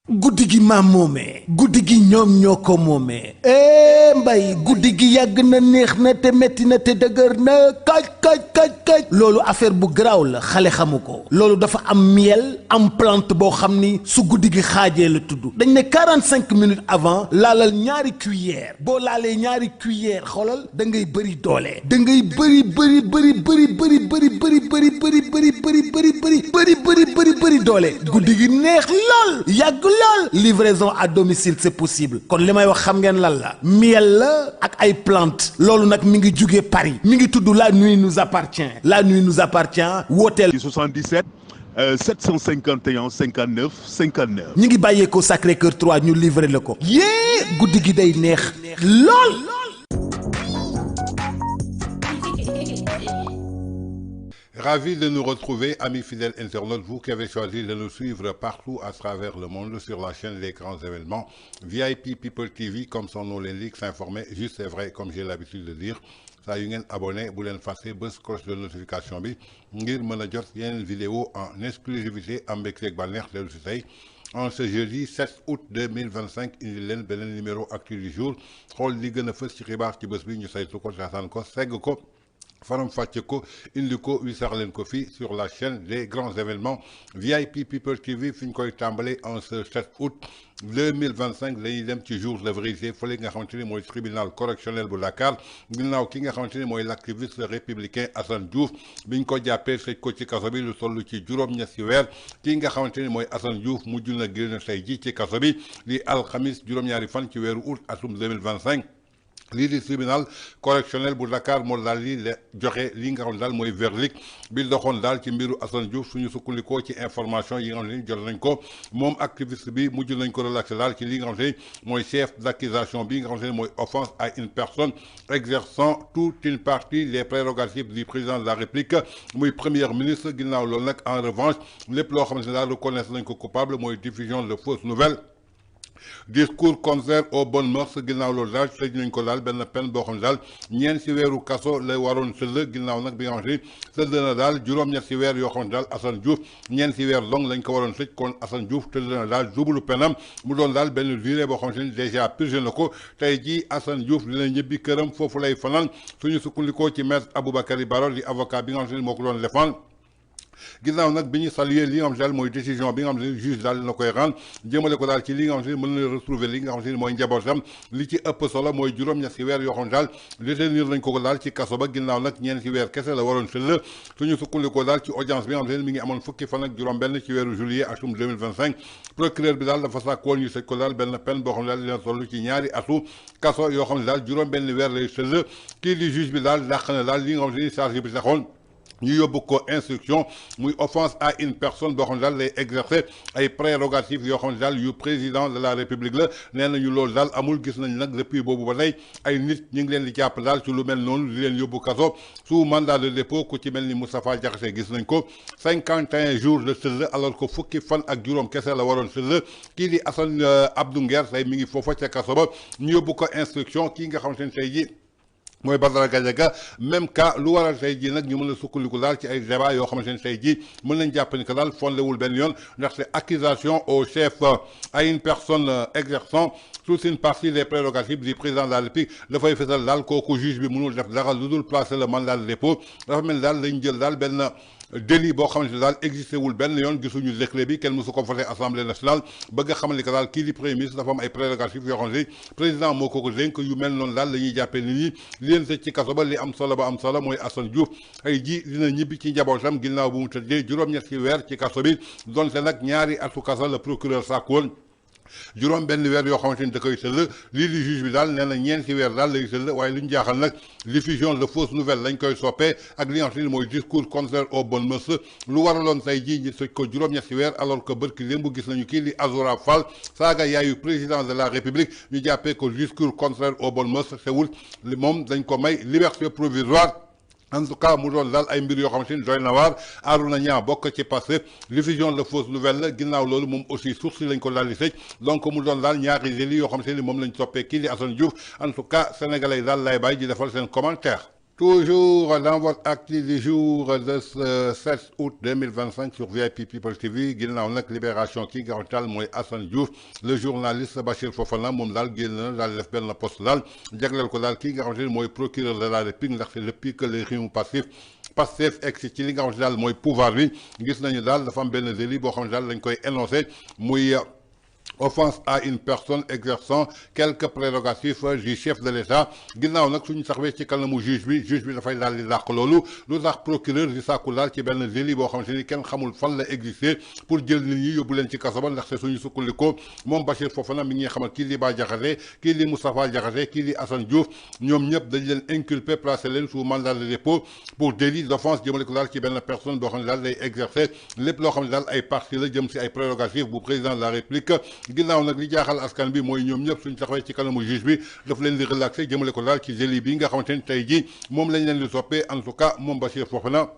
guddi gi maam moomee guddi gi ñoom ñoo ko moomee mbay guddi gi yàgg na neex na te metti na te dëgër na kaj loolu affaire bu garaaw la xale xamu ko loolu dafa am miel am plante boo xam ni su guddi gi xaajee la tudd dañ ne 45 minutes avant laalal ñaari cuillère boo laalee ñaari cuillère xoolal da ngay bëri doole da ngay bëri doole guddi gi neex lool yàgg lool livraison à domicile c'est possible kon li may wax xam ngeen lan la miel la ak ay plante loolu nag mi ngi jugee Paris mi ngi tudd la nuit nous appartient wooteel 77 751 59 59 ñi ngi bàyyeekoo Sacré-Cœur 3 ñu livré la ko yée guddi gi day neex lool. Ravi de nous retrouver, amis fidèles internautes, vous qui avez choisi de nous suivre partout à travers le monde sur la chaîne des grands événements. VIP People TV, comme son nom l'indique, s'informer, juste et vrai, comme j'ai l'habitude de dire. Ça y est, abonné, vous l'en fassiez, buzz cloche de notification bi, ngir mën a jot yeneen vidéo en exclusivité am mbégte ak bànneex dellu si tey. En ce jeudi 7 août 2025 indi leen beneen numéro actu du jour xool li gën a fës ci xibaar ci bés bi ñu saytu ko taataan ko segg ko. Faram fàcce ko indi ko wisaar leen ko fii sur la chaîne des grands événements VIP People TV fi ñu koy tàmbale en ce 7 août 2025 lañuy dem ci jour de vérité fële nga xamante ni mooy tribunal correctionnel bu Dakar ginnaaw ki nga xamante ni mooy l'activiste républicain Assane Diouf biñ ko jàppee tëj ko ci kaso bi lu toll ci juróom-ñetti weer ki nga xamante ni mooy Assane Diouf mujj na génn tey ji ci kaso bi di alxamis juróom-ñaari fan ci weeru août atum 2025 lii di tribunal correctionnel bu Dakar moo daal di joxe li nga xam ne daal mooy verdict bi doxoon daal ci mbiru Assane Diouf suñu sukkandikoo ci information yi nga xam ne jot nañ ko moom activiste bi mujj nañ ko relaxé daal ci li nga xam ne mooy chef d'accusation bi nga xam ne mooy offense à une personne exerçant toute une partie des prérogatives du président de la République muy premier ministre ginnaaw loolu nag en revanche lépp loo xam ne daal reconnaître nañ ko coupable mooy diffusion de fausses nouvelles. Discours contraire aux bonnes mœurs ginnaaw loolu daal tëj nañ ko daal benn peine boo xam ne daal ñeent si weeru kaso la waroon sëll ginnaaw nag bi nga xam ne sëll na daal juróom-ñett si weer yoo xam ne daal Assane Diouf ñeent si weer long lañ ko waroon tëj kon Assane Diouf tëdd na daal double penam mu doon daal benn durée boo xam ne déjà purgé na ko tey jii Assane Diouf dina ñibbi këram foofu lay fanaan suñu sukkandikoo ci maître Aboubacary Baro di avocat bi nga xam ne moo ko doon défendre ginnaaw nag bi ñu saluer li nga xam ne daal mooy décision bi nga xam ne juge daal na koy rendre jëmale ko daal ci li nga xam ne mën na retrouver li nga xam ne mooy njabootam li ci ëpp solo mooy juróom-ñetti weer yoo xam ne daal détenir nañ ko daal ci kaso ba ginnaaw nag ñeenti weer kese la waroon sëll suñu sukkandikoo daal ci audience bi nga xam ne mi ngi amoon fukki fan ak juróom-benn ci weeru juillet atum 2025 procureur bi daal dafa sàkkoon ñu tëj ko daal benn peine boo xam ne daal dina toll ci ñaari atu kaso yoo xam ne daal juróom-benn weer lay sëll kii di juge bi daal dàq na daal li nga xam ne charge bi taxoon ñu yóbbu ko instruction muy offense à une personne boo xam ne daal lay exercer ay prérogatives yoo xam ne daal yu président de la république la nee nañu loolu daal amul gis nañ nag depuis boobu ba tey ay nit ñu ngi leen di jàpp daal ci lu mel noonu di leen yóbbu kaso sous mandat de dépôt ku ci mel ni Moustapha Diakhaté gis nañ ko 51 jours de sëll alors que fukki fan ak juróom kese la waroon sëll kii di Assane Abdou Nguer tey mi ngi foofa ca kaso ba ñu yóbbu ko instruction kii nga xamante ne tey ji mooy Badara Gadiaga même cas lu waral tey jii nag ñu mën a sukkandiku daal ci ay débat yoo xamante ne tey jii mën nañ jàpp ni que daal fondewul benn yoon ndaxte accusation au chef à une personne exerçant toute une partie des prérogatives du président de la République dafay fesal daal kooku juge bi mënul def dara lu dul placer le mandat de dépôt dafa mel daal lañ jël daal benn délit boo xamante ne daal existé wul benn yoon gisuñu décret bi kenn mësu ko voté assemblée nationale bëgg a xamal ni que daal kii di premier ministre dafa am ay prérogatives yoo xam ne président moo ko dénk yu mel noonu daal la ñuy jàppee nit ñi li leen tëj ci kaso ba li am solo ba am solo mooy Assane Diouf ay ji dina ñibbi ci njabootam ginnaaw bu mu tëddee juróom-ñetti weer ci kaso bi donte nag ñaari atu kaso la procureur sàkkoon juróom benn weer yoo xamante ni da koy sëll lii di juge bi daal nee na ñeenti weer daal lay sëll waaye lu ñu jaaxal nag diffusion de fausses nouvelles lañ koy soppee ak li nga xamante ni mooy discours contraire aux bonnes mœurs lu waraloon tey jii ñu tëj ko juróom-ñetti weer alors que bërki démb gis nañu kii di Azoura Fall saaga yaayu président de la République ñu jàppee ko discours contraire aux bonnes mœurs sewul moom dañ ko may liberté provisoire en tout cas mu doon daal ay mbir yoo xamante ni doy na waar Arouna Niang bokk ci Pastef diffusion de fausses nouvelles la ginnaaw loolu moom aussi source lañ ko daal di tëj donc mu doon daal ñaari délits yoo xamante ni moom lañ toppee kii di Assane Diouf en tout cas sénégalais yi daal lay bàyyi di defal seen commentaire Toujours dans votre acte du jour de ce 7 août 2025 sur VIP People TV ginnaaw nag libération kii nga xam mooy Assane Diouf le journaliste Bachir Fofana moom daal génn na daal def benn poste daal jagleel ko daal kii nga xam mooy procureur de la République ndaxte depuis que le régime Pastef egsi ci li nga xam daal mooy pouvoir bi gis nañu daal dafa am benn délit boo xam ne daal lañ koy énoncé muy offense à une personne exerçant quelques prérogatives du chef de l'État ginnaaw nag suñu saxwee ci kanamu juge bi dafay daal di dàq loolu lu tax procureur di sàkku daal ci benn délit boo xamante ni kenn xamul fan la exister pour jël nit ñi yóbbu leen ci kaso ba ndaxte suñu sukkandikoo moom Bachir Fofana mi ngi xamal kii di Bah Diakhaté kii di Moustapha Diakhaté kii di Assane Diouf ñoom ñëpp dañ leen inculpé placé leen sous mandat de dépôt pour délit d'offense jëmale ko daal ci benn personne boo xam ne daal day exercer lépp loo xam ne daal ay parti la jëm si ay prérogatives bu président de la République ginnaaw nag li jaaxal askan bi mooy ñoom ñëpp suñ taxawee ci kanamu juge bi daf leen di relaxé jëmale ko daal ci délit bi nga xamante ni tey jii moom lañ leen di toppee en tout cas moom Bachir Fofana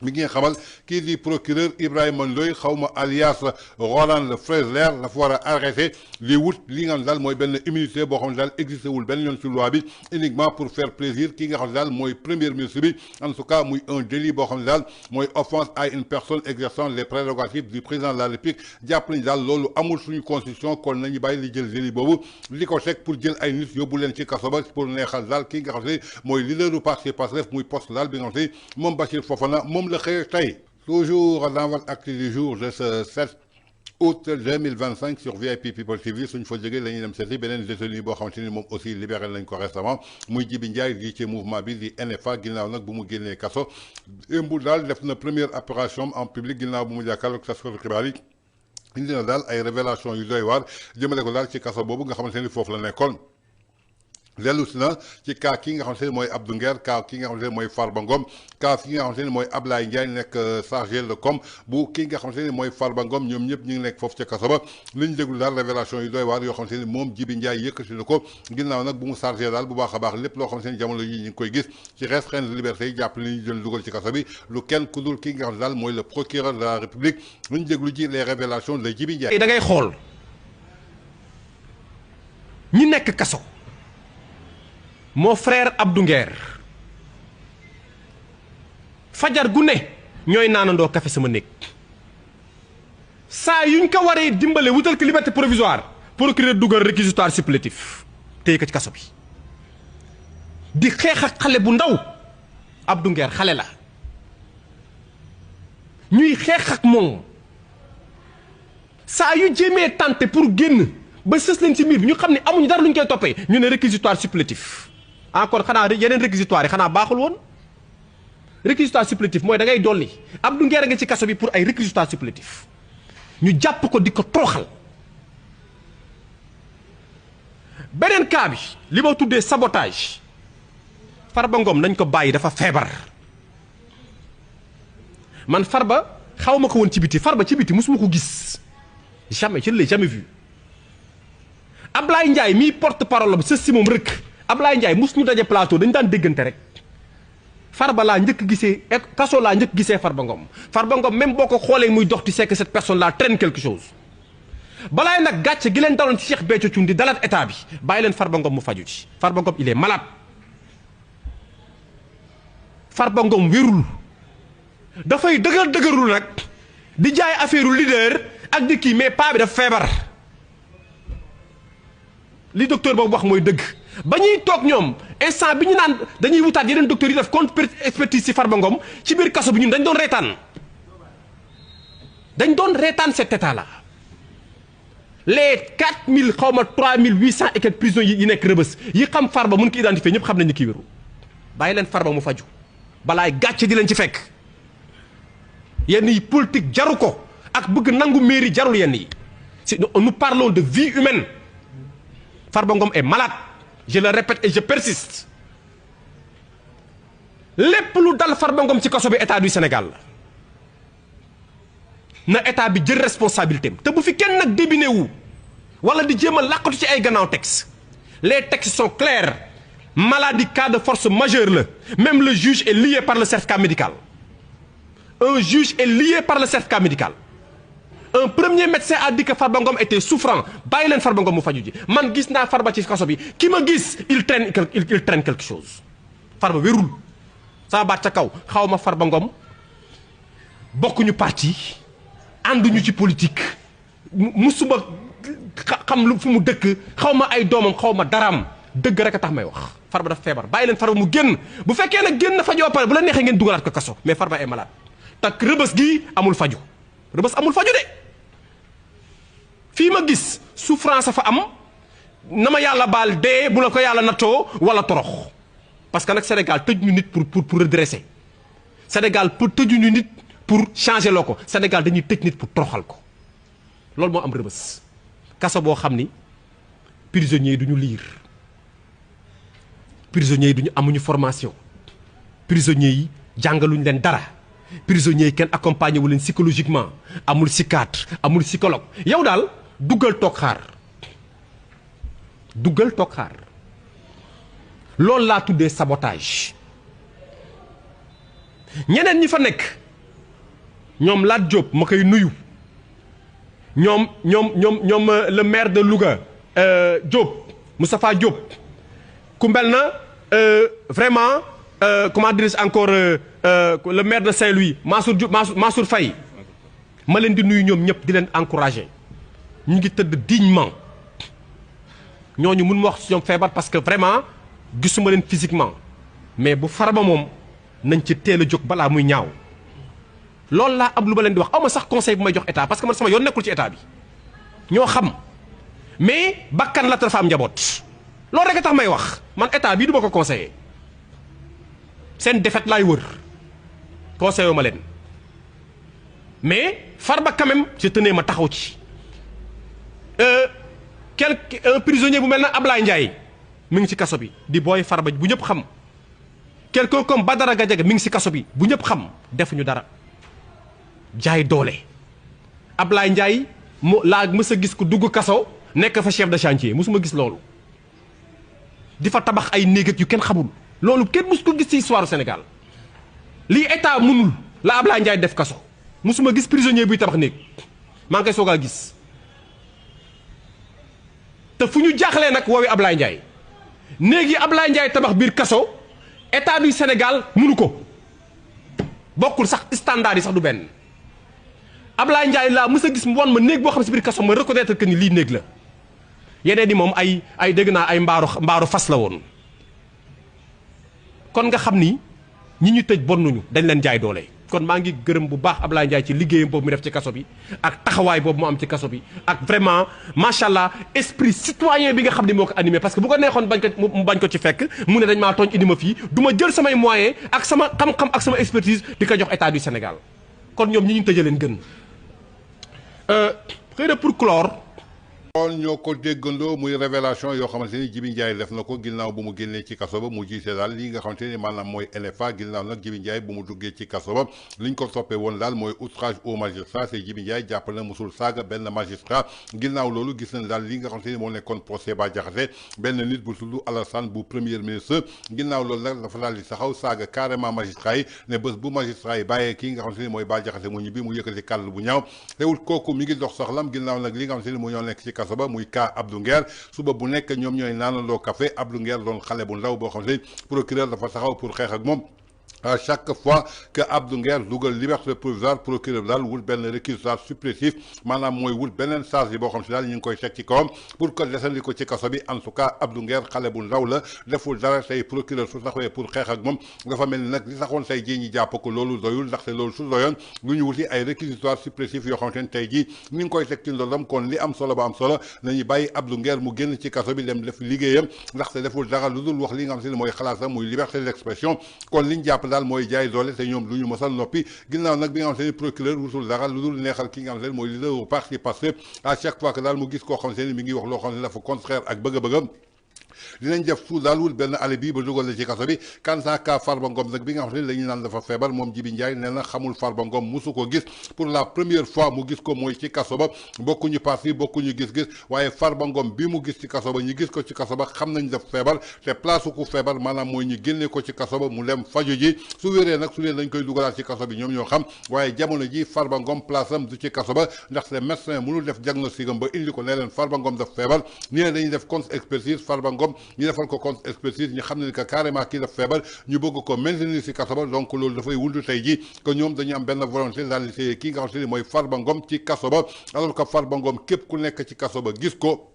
mi ngi xamal kii di procureur Ibrahima Ndoye xawma alias Roland le Frésler la fa war a arrêté li wut li nga xam daal mooy benn immunité boo xam ne daal existé wul benn yoon ci loi bi uniquement pour faire plaisir ki nga xam ne daal mooy premier ministre bi en tout cas muy un délit boo xam ne daal mooy offense à une personne exerçant les prérogatives du président de la République jàpp nañu daal loolu amul suñu constitution kon nañu bàyyi li jël délit boobu li ko teg pour jël ay nit yóbbu leen ci kaso ba pour neexal daal ki nga xam ne mooy leader du parti Pastef muy poste daal bi nga xam ne moom Bachir Fofana moom la xëy tey toujours dans votre acte du jour de ce 7 août 2025 sur VIP People TV suñ fa jógee la ñuy dem seeti beneen détenu boo xamante ni moom aussi libéré nañ ko récemment muy Djibi Ndiaye di ci mouvement bi di NFA ginnaaw nag bu mu génnee kaso imbu daal def na première apparition en public ginnaaw bu mu jàkkaarloog taskatu xibaar yi indi na daal ay révélation yu doy waar jëmale ko daal ci kaso boobu nga xamante ni foofu la nekkoon dellu si na ci cas ki nga xamante ne mooy Abdou Nguer cas ki nga xamante ne mooy Farba Ngom cas ki nga xamante ne mooy Ablaye Ndiaye nekk chargé de com bu ki nga xamante ne mooy Farba Ngom ñoom ñëpp ñu ngi nekk foofu ca kaso ba li ñu déglu daal révélation yu doy waar yoo xamante ne moom Djibi Ndiaye yëkkati na ko ginnaaw nag bu mu chargé daal bu baax a baax lépp loo xamante ne jamono yi ñu ngi koy gis ci restreinte de liberté yi jàpp li ñu jël dugal ci kaso bi lu kenn ku dul ki nga xamante daal mooy le procureur de la République lu ñu déglu ci les révélations de Djibi Ndiaye. da ngay xool ñi nekk kaso mon frère Abdou Nguer fajar gu ne ñooy naanandoo café sama néeg saa yuñ ko waree dimbale wutal ko liberté provisoire procureur dugal réquisitoire supplétif téye ko ci kaso bi di xeex ak xale bu ndaw Abdou Nguer xale la ñuy xeex ak moom saa yu jéemee tenté pour génn ba sës leen ci miir bi ñu xam ne amuñu dara lu ñu koy toppee ñu ne réquisitoire supplétif encore xanaa yeneen réquisitoire yi xanaa baaxul woon réquisitoire supplétif mooy da ngay dolli Abdou Nguer nga ci kaso bi pour ay réquisitoire supplétif ñu jàpp ko di ko toroxal beneen cas bi li ma tuddee sabotage Farba Ngom nañ ko bàyyi dafa feebar man Farba xaw ma ko woon ci biti Farba ci biti mosuma ko gis jamais je ne l'ai jamais vu Ablaye Ndiaye mii porte parole ba sës si moom rek Ablaye Ndiaye mus ñu daje plateau dañu daan déggante rek Farba laa njëkk gisee kaso laa njëkk gisee Farba Ngom même boo ko xoolee muy dox tu sais que cette personne là traîne quelque chose balaay nag gàcce gi leen daloon ci Cheikh Béthio Thioune di dalat état bi bàyyi leen Farba Ngom mu faju ci Farba Ngom il est malade Farba Ngom wérul dafay dëgërul nag di jaay affaire leader ak di kii mais paa bi daf feebar li docteur boobu wax mooy dëgg ba ñuy toog ñoom instant bi ñu naan dañuy wutaat yeneen docteurs yi def contre expertise ci Farba Ngom ci biir kaso bi ñun dañ doon reetaan cet état là les 4000 xaw ma 3800 et quelques prisons yi nekk rëbës yi xam Farba mun ko identifier ñëpp xam nañu kii wéru bàyyi leen Farba mu faju balaay gàcce di leen ci fekk yenn yi politique jaru ko ak bëgg nangu mairie jarul yenn yi nous parlons de vie humaine Farba Ngom est malade je le répète et je persiste lépp lu dal Farba Ngom ci kaso bi état du Sénégal la na état bi jël responsabilité am te bu fi kenn nag débiné wu wala di jéem a làqatu ci ay gannaaw texte les textes sont clairs maladie cas de force majeure la même le juge est lié par le certificat médical un juge est lié par le certificat médical un premier médecin a dit que Farba Ngom était souffrant bàyyi leen Farba Ngom mu faju ji man gis naa Farba ci kaso bi ki ma gis il traîne quelque chose Farba wérul sama baat ca kaw xaw ma Farba Ngom bokkuñu parti ànduñu ci politique musuma xam lu fu mu dëkk xaw ma ay doomam xaw ma daraam dëgg rek a tax may wax Farba daf feebar bàyyi leen Farba mu génn bu fekkee nag génn na fajoo pare bu la neexee ngeen dugalaat ko kaso mais Farba est malade tak rëbës gii amul faju rëbës amul faju de fii ma gis souffrance fa am na ma yàlla baal dee bu la ko yàlla nattoo wala torox parce que nag Sénégal tëj ñu nit pour redresser Sénégal pour tëju ñu nit pour changer loo ko Sénégal dañuy tëj nit pour toroxal ko loolu moo am rëbës kaso boo xam ni prisonniers yi du ñu liir prisonniers yi du ñu amuñu formation prisonniers yi jàngaluñ leen dara prisonniers yi kenn accompagné wu leen psychologiquement amul psychiatre amul psychologue yow daal duggal toog xaar duggal toog xaar loolu laa tuddee sabotage ñeneen ñi fa nekk ñoom Lat Diop ma koy nuyu ñoom le maire de Louga Diop Moustapha Diop ku mel na vraiment comment dirais-je encore le maire de Saint-Louis Mansour Diop Mansour Faye ma leen di nuyu ñoom ñëpp di leen encourager ñu ngi tëdd dignement ñooñu mun ma wax si ñoom feebar parce que vraiment gisuma leen physiquement mais bu Farba moom nañ ci teel a jóg balaa muy ñaaw loolu laa am lu ma leen di wax aw ma sax conseil bu may jox état parce que man sama yoon nekkul ci état bi ñoo xam mais bakkan la dafa am njaboot loolu rek a tax may wax man état bii du ma ko conseiller seen défaite laay wër conseiller ma leen mais Farba quand même je tenais ma taxaw ci un prisonnier bu mel na Ablaye Ndiaye mi ngi ci kaso bi di booy Farba bu ñëpp xam quelqu'un comme Badara Gadiaga mi ngi ci kaso bi bu ñëpp xam defuñu dara jaay doole Ablaye Ndiaye mu laa mës a gis ko dugg kaso nekk fa chef de chantier mosuma gis loolu di fa tabax ay néeg yu kenn xamul loolu kenn mës ko gis ci histoire Sénégal lii état mënul la Ablaye Ndiaye def kaso mosuma gis prisonnier buy tabax néeg maa ngi koy soog a gis te fu ñu jaaxlee nag woowi Ablaye Ndiaye néeg yi Ablaye Ndiaye tabax biir kaso état du Sénégal mënu ko bokkul sax standard yi sax du benn Ablaye Ndiaye laa mës a gis mu wan ma néeg boo xam si biir kaso ma reconnaître que ni lii néeg la yeneen ni moom ay dégg naa ay mbaaru fas la woon kon nga xam ni ñi ñu tëj bonnuñu dañ leen jaay doole kon maa ngi gërëm bu baax Ablaye Ndiaye ci liggéeyam boobu mu def ci kaso bi ak taxawaay boobu mu am ci kaso bi ak vraiment macha allah esprit citoyen bi nga xam ne moo ko animé parce que bu ko neexoon bañ ko ci fekk mu ne dañ maa tooñ indi ma fii du ma jël samay moyens ak sama xam-xam ak sama expertise di ko jox état du Sénégal kon ñoom ñi ñu tëjee leen gën xëy na pour clore. kon ñoo ko déggandoo muy révélation yoo xamante ni Djibi Ndiaye def na ko ginnaaw bu mu génnee ci kaso ba mu jiite daal lii nga xamante ni maanaam mooy NFA ginnaaw nag Djibi Ndiaye bu mu duggee ci kaso ba liñ ko toppee woon daal mooy outrage au magistrat te Djibi Ndiaye jàpp na musul saaga benn magistrat ginnaaw loolu gis nañ daal li nga xamante ni moo nekkoon procès Bah Diakhaté benn nit bu tudd Alassane bu premier ministre ginnaaw loolu nag dafa daal di taxaw saaga carrément magistrat yi ne bés bu magistrat yi bàyyee kii nga xamante ni mooy Bah Diakhaté mu ñibbi mu yëkkati kàddu bu ñaaw teewul kooku mi ngi dox soxlam ginnaaw nag li nga xamante ni mu ñoo nekk ci kaso ba muy cas Abdou Nguer suba bu nekk ñoom ñooy naanandoo café Abdou Nguer doon xale bu ndaw boo xam ne procureur dafa taxaw pour xeex ak moom à chaque fois que Abdou Nguer dugal liberté provisoire procureur daal wut benn réquisitoire supplétif maanaam mooy wut beneen charge yi boo xam si daal ñu ngi koy teg ci kawam pour que desandi ko ci kaso bi en tout cas Abdou Nguer xale bu ndaw la deful dara tey procureur su taxawee pour xeex ak moom dafa mel ni nag li taxoon tey jii ñi jàpp ko loolu doyul ndaxte loolu su doyoon lu ñu wuti ay réquisitoire supplétif yoo xamante ne tey jii ñu ngi koy teg ci ndodam kon li am solo ba am solo nañu bàyyi Abdou Nguer mu génn ci kaso bi dem def liggéeyam ndaxte deful dara lu dul wax li nga xam si ne mooy xalaatam muy liberté d'expression kon liñ jàpp daal mooy jaay doole te ñoom du ñu mosal noppi ginnaaw nag bi nga xamante ni procureur wutul dara lu dul neexal ki nga xamante ne mooy leader au parti Pastef à chaque fois que daal mu gis koo xamante ne mi ngi wax loo xam ne dafa contraire ak bëgg-bëggam dinañ def tout daal wul benn alibi ba dugal la ci kaso bi kansa ka Farba Ngom nag bi nga xam ne dañuy naan dafa feebar moom Djibi Ndiaye nee na xamul Farba Ngom musu ko gis pour la première fois mu gis ko mooy ci kaso ba bokkuñu parti bokkuñu gis-gis waaye Farba Ngom bi mu gis ci kaso ba ñu gis ko ci kaso ba xam nañ daf feebar te place ku feebar maanaam mooy ñu génne ko ci kaso ba mu dem faju ji su wéree nag su leen dañ koy dugalaat ci kaso bi ñoom ñoo xam waaye jamono ji Farba Ngom place am du ci kaso ba ndaxte médecin mënul def diagnostic am ba indi ko ne leen Farba Ngom daf feebar nii dañuy def contre expertise Farba Ngom Ngom ñu defal ko compte expertise ñu xam ne que carrément kii daf feebar ñu bëgg ko maintenir ci kaso ba donc loolu dafay wundu tey ji que ñoom dañu am benn volonté daal di kii nga xam ne mooy Farba Ngom ci kaso ba alors que Farba Ngom képp ku nekk ci kaso ba gis ko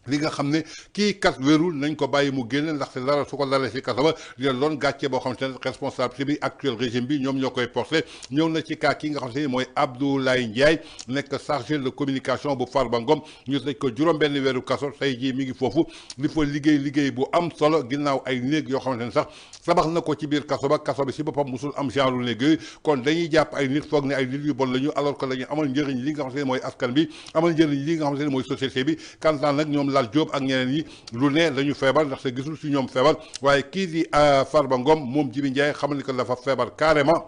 li nga xam ne kii kat wérul nañ ko bàyyi mu génn ndaxte dara su ko dalee ci kaso ba dina doon gàcce boo xam ne responsabilité bi actuel régime bi ñoom ñoo koy porté ñëw na ci cas kii nga xam ne mooy Abdoulaye Ndiaye nekk chargé de communication bu Farba Ngom ñu tëj ko juróom-benn weeru kaso tey jii mi ngi foofu li fa liggéey bu am solo ginnaaw ay néeg yoo xamante ne sax tabax na ko ci biir kaso ba kaso bi ci boppam musul am genre néeg yooyu kon dañuy jàpp ay nit foog ne ay nit yu bon la ñu alors que dañuy amal njëriñ li nga xam ne mooy askan bi amal njëriñ li nga xam ne mooy société bi kantaan nag ñoom Lal Diop ak ñeneen yi lu ne lañu feebar ndaxte gisul ci ñoom feebar waaye kii di Farba Ngom moom Jibi Ndiaye xamal ni que dafa feebar carrément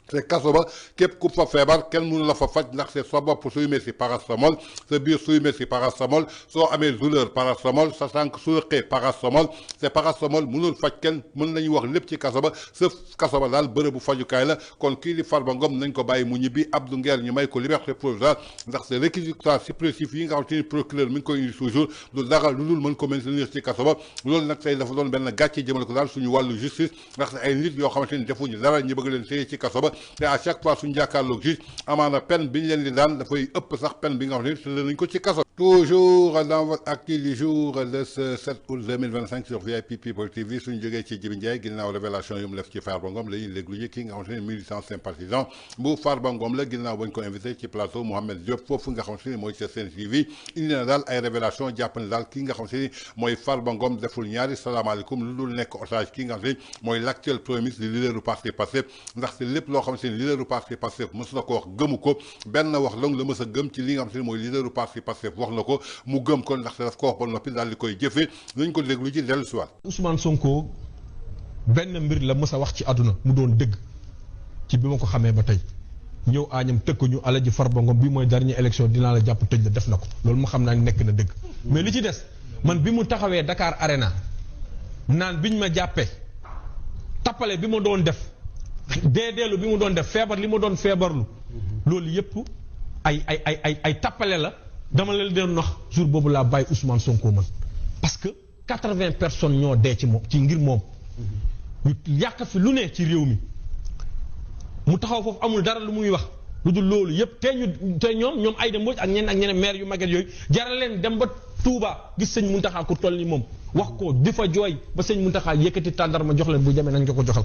te kaso ba képp ku fa feebar kenn mënu la fa faj ndaxte sa bopp suy métti paracétamol sa biir suy métti paracétamol soo amee douleur paracétamol sa tànk su rëqee paracétamol te paracétamol mënul faj kenn mën nañu wax lépp ci kaso ba sëf kaso ba daal bërëbu fajukaay la kon kii di Farba Ngom nañ ko bàyyi mu ñibbi Abdou Nguer ñu may ko liberté provisoire ndaxte réquisitoire supplétif yi nga xamante ni procureur mi ngi koy indi toujours du dara lu dul mën ko maintenir ci kaso ba loolu nag tey dafa doon benn gàcce jëmale ko daal suñu wàllu justice ndaxte ay nit yoo xamante ni defuñu dara ñu bëgg leen téye ci kaso ba te à chaque fois suñu jàkkaarloog juge amaana peine bi ñu leen di daan dafay ëpp sax peine bi nga xam ne tëdd nañ ko ci kaso. toujours dans votre actu du jour le 7 août 2025 sur VIP People TV suñu jógee ci Jibi Ndiaye ginnaaw révélation yu mu def ci Farba Ngom la ñuy déglu ji ki nga xam ne militant sympathisant bu Farba Ngom la ginnaaw bañ ko invité ci plateau Mouhamed Diop foofu nga xam ne mooy ca Sen TV indi na daal ay révélation jàpp ne daal ki nga xam ne mooy Farba Ngom deful ñaari salaamaaleykum lu dul nekk otage ki nga xam ne mooy l'actuel premier ministre du leader du parti Pastef ndaxte lépp loo xam ne leader du parti Pastef mës na ko wax gëmu ko benn wax long la mës a gëm ci li nga xam ne mooy leader du parti Pastef wax na ko mu gëm ko ndaxte daf ko wax ba noppi daal di koy jëfee nañ ko déglu ci dellu si waat. Ousmane Sonko benn mbir la mës a wax ci àdduna mu doon dëgg ci bi ma ko xamee ba tey ñëw añam tëkk ñu Alaji Farba Ngom bi mooy dernière élection dinaa la jàpp tëj la def na ko loolu ma xam naa nekk na dëgg mais li ci des man bi mu taxawee Dakar Arena naan biñ ma jàppee tappale bi ma doon def deedeelu bi mu doon def feebar li ma doon feebarlu loolu yëpp ay tappale la dama leen doon wax jour boobu laa bàyyi Ousmane Sonko man parce que 80 personnes ñoo dee ci moom ci ngir moom ñu yàq fi lu ne ci réew mi mu taxaw foofu amul dara lu muy wax lu dul loolu yëpp te ñoom Aïda Mbodj ak ñeneen maire yu maget yooyu jaral leen dem ba Touba gis sëñ Mountakha ku toll ni moom wax ko di fa jooy ba sëñ Mountakha yëkkati tàndarma jox leen bu jamee nañ ko joxal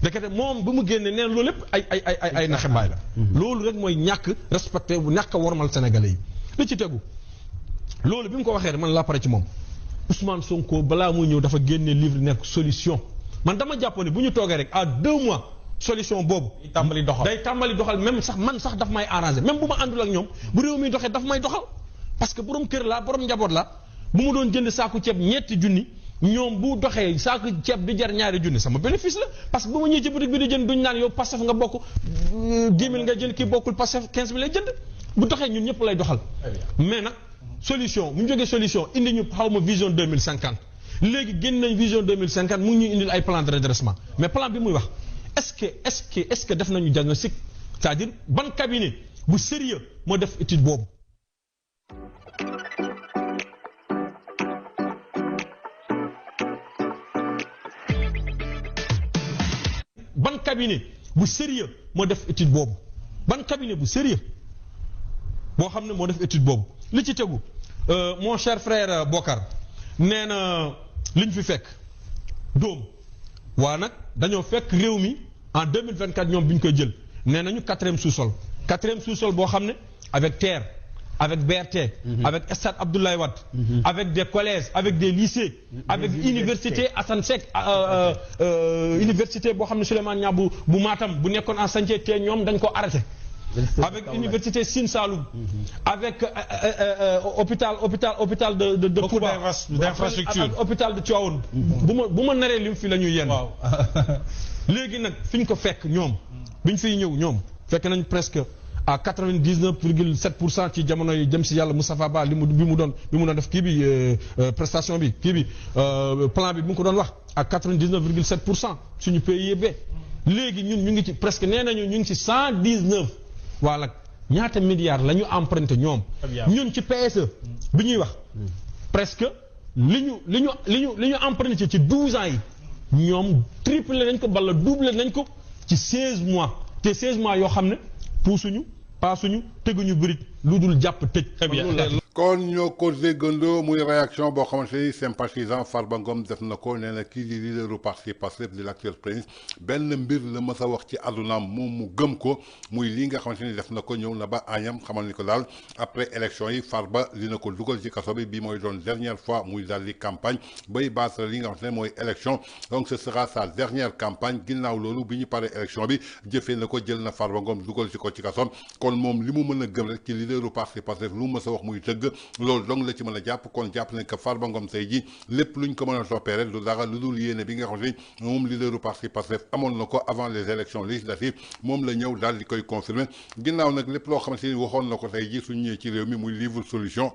dekete moom bu mu génne neen loolu lépp ay naxe mbaay la loolu rek mooy ñàkk respecté bu ñàkk a wormal sénégalais yi li ci tegu loolu bi mu ko waxee rek man laa pare ci moom Ousmane Sonko balaa muy ñëw dafa génne livre nekk solution man dama jàppoon ne bu ñu toogee rek à 2 mois solution boobu day tàmbali doxal même sax man sax daf may arrangé même bu ma àndul ak ñoom bu réew mi doxee daf may doxal parce que borom kër laa borom njaboot la bu mu doon jënd saaku ceeb ñetti junni ñoom bu doxee saaku ceeb di jar ñaari junni sama bénéfice la parce que bu ma ñëwee ci boutique bi di jënd duñ naan yow Pastef nga bokk 10 000 nga jënd kii bokkul Pastef 15 000 lay jënd bu doxee ñun ñëpp lay doxal mais nag solution bu ñu jógee solution indi ñu xaw ma vision 2050 léegi génn nañ vision 2050 mu ngi ñuy indil ay plan de redressement mais plan bi muy wax est-ce que def nañu diagnostic c'est-à-dire ban cabinet bu sérieux moo def étude boobu ban cabinet bu sérieux moo def étude boobu ban cabinet bu sérieux boo xam ne moo def étude boobu li ci tegu mon cher frère Bokar nee na liñ fi fekk dóom waa nag dañoo fekk réew mi en 2024 ñoom bi ñu koy jël nee nañu 4e sous-sol boo xam ne avec terre avec BRT avec stade Abdoulaye Wade avec des collèges avec des lycées avec université Assane Seck université boo xam ne Souleymane Niang bu Matam bu nekkoon en chantier te ñoom dañ ko arrêté avec université Sine Saloum avec hôpital de Touba d'infrastructure hôpital de Tivaouane bu ma naree lim fi la ñuy yenn léegi nag fi ñu ko fekk ñoom bi ñu fiy ñëw ñoom fekk nañ presque à 99,7% ci jamono yi jëm si yàlla Moustapha Ba bi mu doon def kii bi prestation bi kii bi plan bi mu ko doon wax à 99,7% suñu PIB léegi ñun ñu ngi ci presque nee nañu ñu ngi ci 119 wala ñaata milliards la ñu emprunté ñoom ñun ci PSE bi ñuy wax presque li ñu emprunté ci 12 ans yi ñoom triplé nañ ko bala doublé nañ ko ci 16 mois te 16 mois yoo xam ne puusuñu paasuñu teguñu birit lu dul jàpp tëj. kon ñoo ko déggandoo muy réaction boo xamante ni sympathisant Farba Ngom def na ko nee na kii di leaderu parti Pastef di l'actuel président benn mbir la mës a wax ci àddunaam moom mu gëm ko muy lii nga xamante ni def na ko ñëw na ba añam xamal ni ko daal après élection yi Farba dina ko dugal ci kaso bi mooy doon dernière fois muy daal di campagne bay battre li nga xamante ne mooy élection donc ce sera sa dernière campagne ginnaaw loolu bi ñu paree élection bi jëfee na ko jël na Farba Ngom dugal ci ko ci kaso kon moom li mu mën a gëm rek ci leaderu parti Pastef lu mu mës a wax muy dëgg loolu donc la ci mën a jàpp kon jàpp nañ que Farba Ngom tey ji lépp luñ ko mën a toppee rek du dara lu dul yéene bi nga xam ne moom leaderu parti Pastef amoon na ko avant les élections législatives moom la ñëw daal di koy confirmer ginnaaw nag lépp loo xamante ni waxoon na ko tey ji suñ ñëwee ci réew mi muy livre solution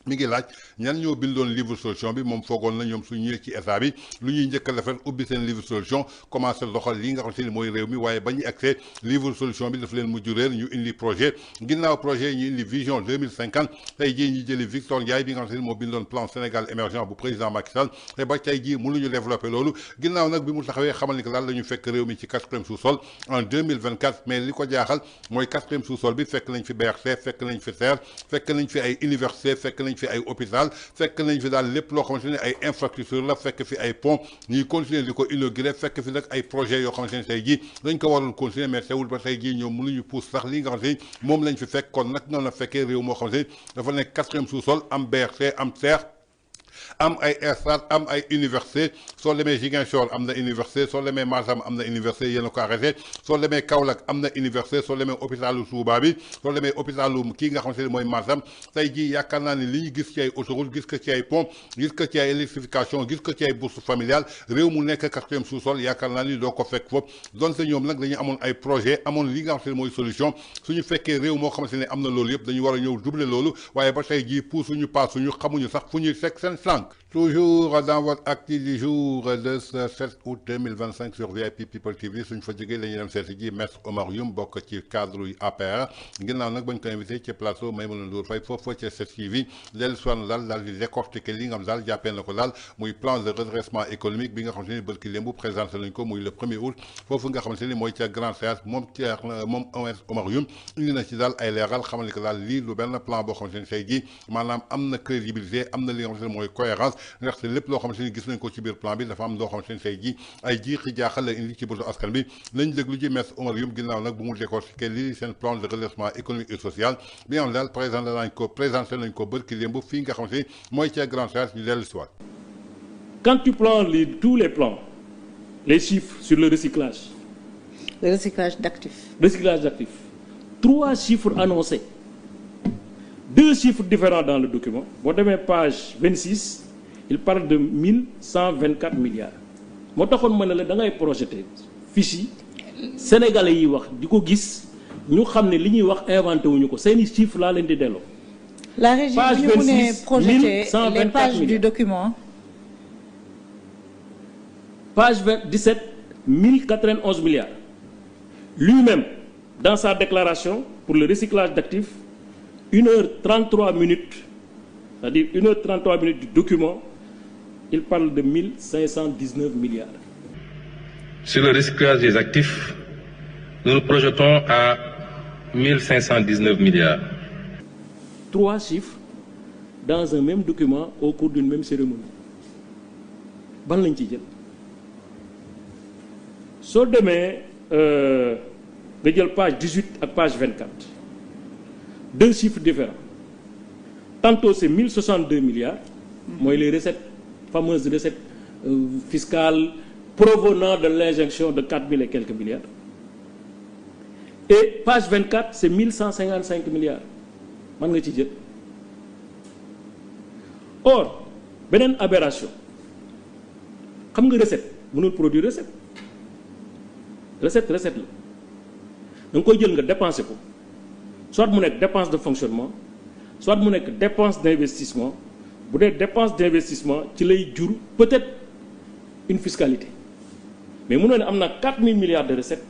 mi ngi laaj ñan ñoo bindoon livre solution bi moom foogoon na ñoom su ñëwee ci état bi lu ñuy njëkk a def rek ubbi seen livre solution commencé doxal li nga xamante ni mooy réew mi waaye ba ñu accès livre solution bi daf leen mujj réer ñu indi projet ginnaaw projet ñu indi vision 2050 tey jii ñu jëli Victor Ndiaye bi nga xamante ni moo bindoon plan Sénégal émergent bu président Macky Sall te ba tey jii mënuñu développé loolu ginnaaw nag bi mu taxawee xamal ni que daal la ñu fekk réew mi ci 4e sous-sol en 2024 mais li ko jaaxal mooy 4e sous-sol bi fekk nañ fi BRT fekk nañ fi TER fekk nañ fi ay université fekk nañ fi ay hôpital fekk nañ fi daal lépp loo xamante ne ay infrastructure la fekk fi ay pont ñuy continuer di ko inauguré fekk fi nag ay projets yoo xamante ne tey jii dañ ko waroon continuer mais teewul ba tey jii ñoom mënuñu pousse sax li nga xamante ni moom lañ fi fekk kon nag noonu la fekkee réew moo xamante ni dafa nekk 4e sous-sol am BRT am TER am ay stade am ay université soo demee Ziguinchor am na université soo demee Matam am na université yéen a ko arrêté soo demee Kaolack am na université soo demee hôpitalu Touba bi soo demee hôpitalu kii nga xamante ne mooy Matam tey jii yaakaar naa ne li ñu gis ci ay autoroute gis ko ci ay pont gis ko ci ay électrification gis ko ci ay bourse familiale réew mu nekk 4e sous-sol yaakaar naa ni doo ko fekk foofu donte ñoom nag dañu amoon ay projet amoon li nga xamante ne mooy solution suñu fekkee réew moo xamante ne am na loolu yëpp dañu war a ñëw doubler loolu waaye ba tey jii puusuñu paasuñu xamuñu sax fu ñuy teg seen sànq. Toujours dans votre actu du jour de ce 7 août 2025 sur VIP People TV suñ fa jógee la ñuy dem seeti ji maître Omar Youm bokk ci cadre yu APR ginnaaw nag bañ ko invité ci plateau Maïmouna Ndour Faye foofu ci 7TV dellu si waat daal di décortiquer li nga xam daal jàppee na ko daal muy plan de redressement économique bi nga xamante ni bërki lémbu présenté nañ ko muy le 1er août foofu nga xamante ni mooy ca Grand Théâtre moom Omar Youm indi na ci daal ay leeral xamal ni que daal lii lu benn plan boo xamante ni tey jii maanaam am na crédibilité am na li nga xamante ni mooy cohérence ndaxte lépp loo xamante ni gis nañ ko ci biir plan bi dafa am loo xamante ni tey jii ay jiixi jaaxal la indi ci bëtu askan bi lañ déglu ji maître Omar Youm ginnaaw nag bu mu décortiquer lii seen plan de redressement économique et social bi nga xam daal présenté nañ ko bërki démb fii nga xamante ni mooy ca Grand Théâtre ñu dellu si waat. Quand tu prends tous les plans les chiffres sur le recyclage d'actifs 3 chiffres annoncés 2 chiffres différents dans le document boo demee page 26 il parle de 1124 milliards moo taxoon ma ne la da ngay projeté fiche yi sénégalais yi wax di ko gis ñu xam ne li ñuy wax inventé wuñu ko seeni chiffres laa leen di delloo. La régie bu ñu mënee projeté les pages du document. Page 17 1091 milliards lui-même dans sa déclaration pour le recyclage d'actifs 1h33 minutes c'est-à-dire 1h33 minutes du document il parle de 1519 milliards. Sur le recyclage des actifs, nous nous projetons à 1519 milliards. 3 chiffres dans un même document au cours d'une même cérémonie. Ban lañ ci jël soo demee nga jël page 18 ak page 24 2 chiffres différents tantôt c'est 1062 milliards mooy les recettes fameuses recettes fiscales provenant de l'injection de 4000 et quelques milliards et page 24 c'est 1155 milliards man nga ci jël or beneen aberration xam nga recette mënul produire recette la da nga koy jël nga dépenser ko soit mu nekk dépense de fonctionnement soit mu nekk dépense d'investissement bu dee dépense d'investissement ci lay jur peut-être une fiscalité mais mu ne am na 4000 milliards de recettes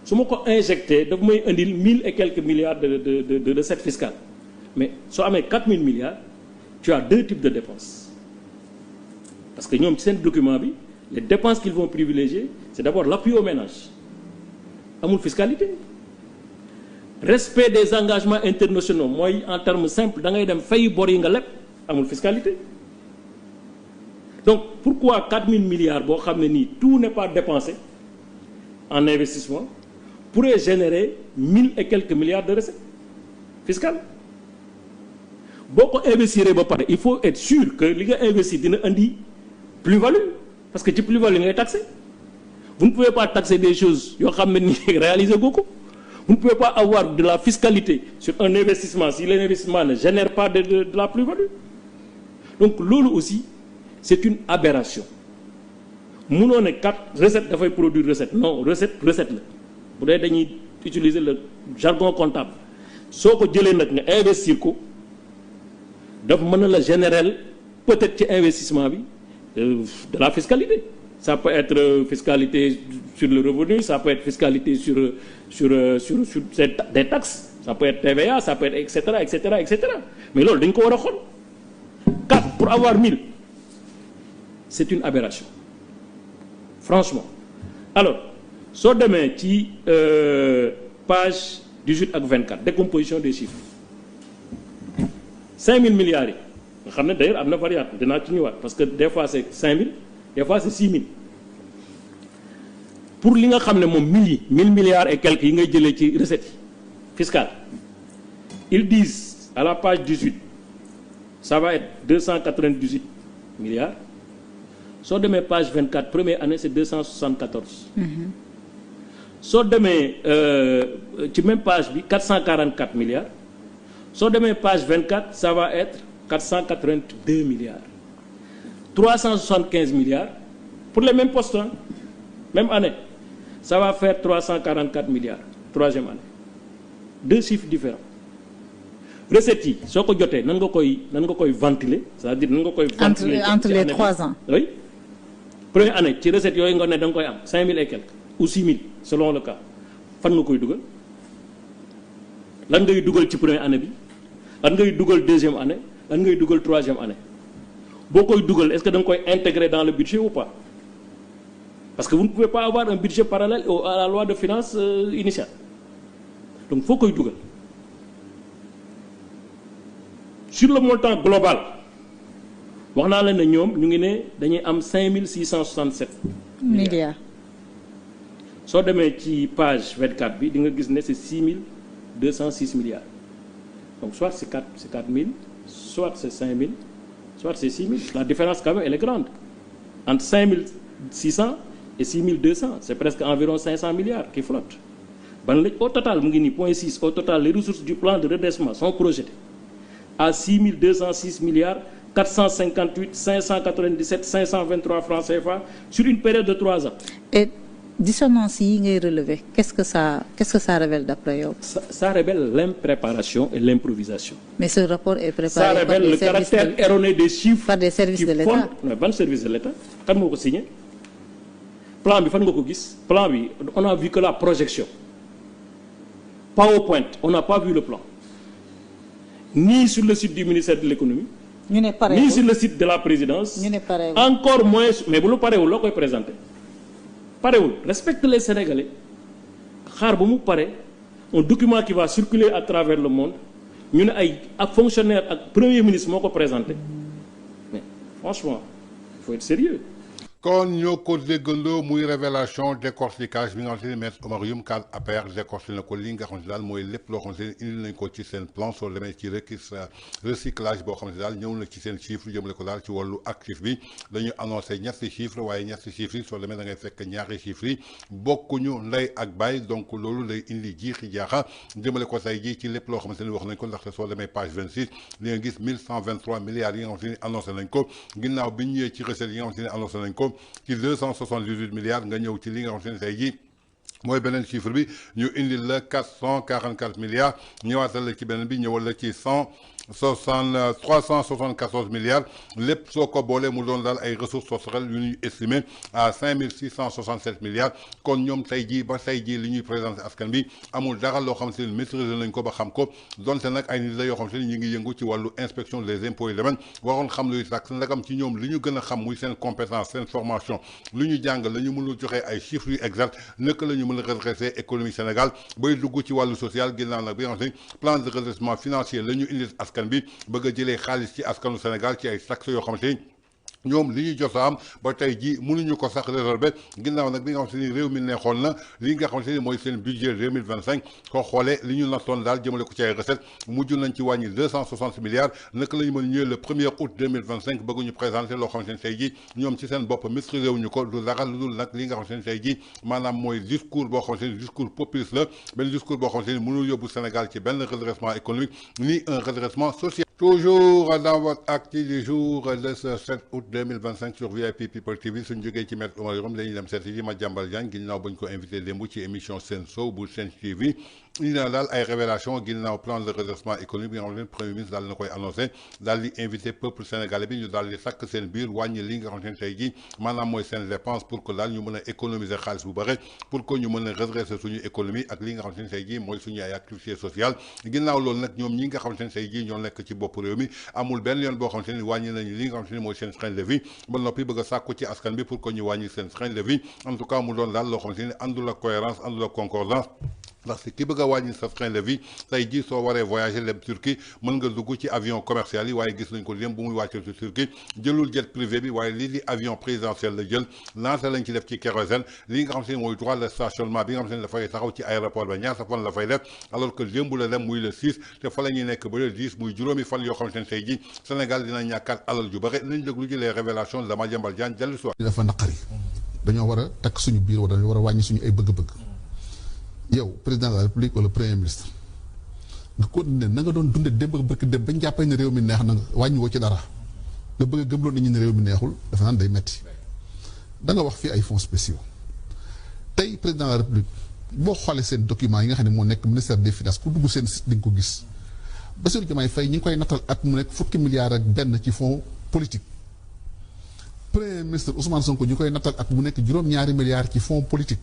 su ma ko injecté daf may indil 1000 et quelques milliards de recettes fiscales mais soo amee 4000 milliards tu as 2 types de dépenses parce que ñoom ci seen document bi les dépenses qu'ils vont privilégier c'est d'abord l'appui aux ménages amul fiscalité respect des engagements internationaux mooy en termes simples da ngay dem fay bor yi nga leb amul fiscalité donc pourquoi 4000 milliards boo xam ne nii tout n'est pas dépensé en investissement pourrait générer 1000 et quelques milliards de recettes fiscales boo ko investir ba pare il faut être sûr que li nga investir dina indi plus-value parce que ci plus-value ngay taxer vous ne pouvez pas taxer des choses yoo xam ne nii réaliser ko ko vous ne pouvez pas avoir de la fiscalité sur un investissement si l'investissement ne génère pas de la plus-value donc loolu aussi c'est une aberration munoo ne kat recette dafay produire recette non recette la bu dee dañuy utiliser le jargon comptable soo ko jëlee nag nga investir ko daf mën na la générer peut-être ci investissement bi de la fiscalité ça peut être fiscalité sur le revenu ça peut être fiscalité sur des taxes ça peut être TVA ça peut être etc. mais loolu dañ ko war a xool 4 pour avoir 1000 c'est une aberration franchement alors soo demee ci page 18 ak 24 décomposition des chiffres 5000 milliards yi nga xam ne d'ailleurs am na variable dinaa ci ñëwaat parce que des fois c'est 5000 des fois c'est 6000 pour li nga xam ne moom 1000 milliards et quelques yi ngay jëlee ci recettes fiscales ils disent à la page 18 ça va être 298 milliards soo demee page 24 première année c'est 274. soo demee ci même page bi 444 milliards soo demee page 24 ça va être 482 milliards 375 milliards pour les mêmes postes hein, même année ça va faire 344 milliards troisième année 2 chiffres différents recettes yi soo ko jotee nan nga koy ventiler c'est-à-dire nan nga koy ventiler entre les 3 ans oui première année ci recettes yooyu nga ne da nga koy am 5000 et quelques ou 6000 selon le cas fan nga koy dugal lan ngay dugal ci première année bi lan ngay dugal deuxième année lan ngay dugal troisième année boo koy dugal est-ce que da nga koy intégrer dans le budget ou pas parce que vous ne pouvez pas avoir un budget parallèle à la loi de finances initiale donc foo koy dugal sur le montant global wax naa leen ne ñoom ñu ngi ne dañuy am 5667 milliards soo demee ci page 24 bi di nga gis ne c'est 6206 milliards donc soit c'est 4000 soit c'est 5000 soit c'est 6000 la différence quand même elle est grande entre 5600 et 6200 c'est presque environ 500 milliards qui flottent ban la au total mu ngi nii point 6 au total les ressources du plan de redressement sont projetées à 6206 milliards 458 597 523 francs CFA sur une période de 3 ans. Et dissonance yi ngay relever qu'est-ce que ça révèle d'après yow? Ça révèle l'impréparation et l'improvisation. Mais ce rapport est préparé ça révèle le caractère erroné des chiffres par des services de l'État. Ban service de l'État kan moo ko signé plan bi fan nga ko gis plan bi on a vu que la projection PowerPoint on n'a pas vu le plan ni sur le site du ministère de l'économie ni sur le site de la présidence encore moins mais bu lu parewul loo koy présenter parewul respecte les Sénégalais xaar ba mu pare un document qui va circuler à travers le monde ñu ne ay ak fonctionnaire ak premier ministre moo ko présenté mais franchement il faut être sérieux kon ñoo ko déggandoo muy révélation décortiquage bi nga xamante ni maître Oumar Youm cadre APR décortiqué na ko li nga xamante daal mooy lépp loo xamante ni indi nañ ko ci seen plan soo demee ci recyclage boo xamante daal ñëw na ci seen chiffre jëmale ko daal ci wàllu actif bi dañu annoncé ñetti chiffre waaye ñetti chiffres yi soo demee da ngay fekk ñaari chiffres yi bokkuñu ndey ak baay donc loolu lay indi jiixi jaaxa jëmale ko tey jii ci lépp loo xamante ni wax nañ ko ndaxte soo demee page 26 li nga gis 1123 milliards yi nga xamante ni annoncé nañ ko ginnaaw bi ñu ñëwee ci recettes yi nga xamante ni annoncé nañ ko ci 278 milliards nga ñëw ci li nga xamante ne tey jii mooy beneen chiffre bi ñu indil la 444 milliards ñëwaatal la ci beneen bi ñëwal la ci 374 milliards lépp soo ko boolee mu doon daal ay ressources sociales yu ñuy estimé à 5667 milliards kon ñoom tey jii ba tey jii li ñuy présenté askan bi amul dara loo xam ne maîtriser nañ ko ba xam ko donte nag ay nit la yoo xam ne ñu ngi yëngu ci wàllu inspection des impôts et domaines waroon xam luy tax ndagam ci ñoom li ñu gën a xam muy seen compétence seen formation lu ñu jàng la ñu mën a joxe ay chiffres yu exact naka la ñu mën a redresser économie Sénégal bay dugg ci wàllu social ginnaaw nag bi nga xam ne plan de redressement financier la ñu indi askan bi bëgg a jëlee xaalis ci askanu Sénégal ci ay taxes yoo xamante ni ñoom li ñu jot a am ba tey jii mënuñu ko sax résolver ginnaaw nag bi nga xam ne réew mi neexoon na li nga xam ne mooy seen budget 2025 soo xoolee li ñu nattoon daal jëmale ko ci ay recettes mujj nañ ci wàññi 260 milliards naka la ñu mën ñëwee le 1er août 2025 bëgguñu présenter loo xam ne tey jii ñoom ci seen bopp maîtriser wuñu ko du dara lu dul nag li nga xam ne tey jii maanaam mooy discours boo xam ne discours populiste la benn discours boo xam ne mënul yóbbu Sénégal ci benn redressement économique ni un redressement social. Toujours dans votre acte du jour de ce 7 août 2025 sur VIP People TV suñ jógee ci maître Oumar Youm dañuy dem seeti ji Madiambal Diagne ginnaaw bañ ko invité démb ci émission Sen Show bu Sen TV indi na daal ay révélation ginnaaw plan de redressement économique bi nga xam ne premier ministre daal na koy annoncé daal di invité peuple sénégalais bi ñu daal di sakk seen biir wàññi li nga xam ne tey jii maanaam mooy seen dépense pour que daal ñu mën a économiser xaalis bu bëri pour que ñu mën a redresser suñu économie ak li nga xam ne tey jii mooy suñu ay activité sociale ginnaaw loolu nag ñoom ñi nga xam ne tey jii ñoo nekk ci bopp réew mi amul benn yoon boo xam ne wàññi nañu li nga xam ne mooy seen train de vie ba noppi bëgg a sàkku ci askan bi pour que ñu wàññi seen train de vie en tout cas mu doon daal loo xam ne àndul ak cohérence àndul ak concordance parce que ki bëgg a wàññi sa train de vie tey jii soo waree voyager dem Turquie mën nga dugg ci avion commercial yi waaye gis nañ ko dem bu muy wàccee ci Turquie jëlul jet privé bi waaye lii di avion présidentiel la jël lancé lañ ci def ci kérosène li nga xam ne mooy droit de stationnement bi nga xam ne dafay taxaw ci aéroport ba ñaata fan la fay def alors que démb la dem muy le 6 te fa la ñuy nekk ba le 10 muy juróomi fan yoo xam ne tey jii Sénégal dina ñàkkaat alal ju bëri nañ déglu ji les révélations de Madiambal Diagne dellu si waat. dafa naqari dañoo war a takk suñu biir wala dañoo war a wàññi suñu ay bëgg-bëgg. yow président de la république wala premier ministre nga continuer na nga doon dundee démb ak bëgg dem bañ jàppee ne réew mi neex na nga wàññiwoo ci dara nga bëgg a gëmloo nit ñi ne réew mi neexul dafa naan day metti da nga wax fii ay fonds spéciaux tey président de la république boo xoolee seen documents yi nga xam ne moo nekk ministère des finances ku dugg seen site di nga ko gis Bassirou Diomaye Faye ñi ngi koy nattal at mu nekk fukki milliards ak benn ci fonds politique premier ministre Ousmane Sonko ñu koy nattal at mu nekk juróom-ñaari milliards ci fonds politique.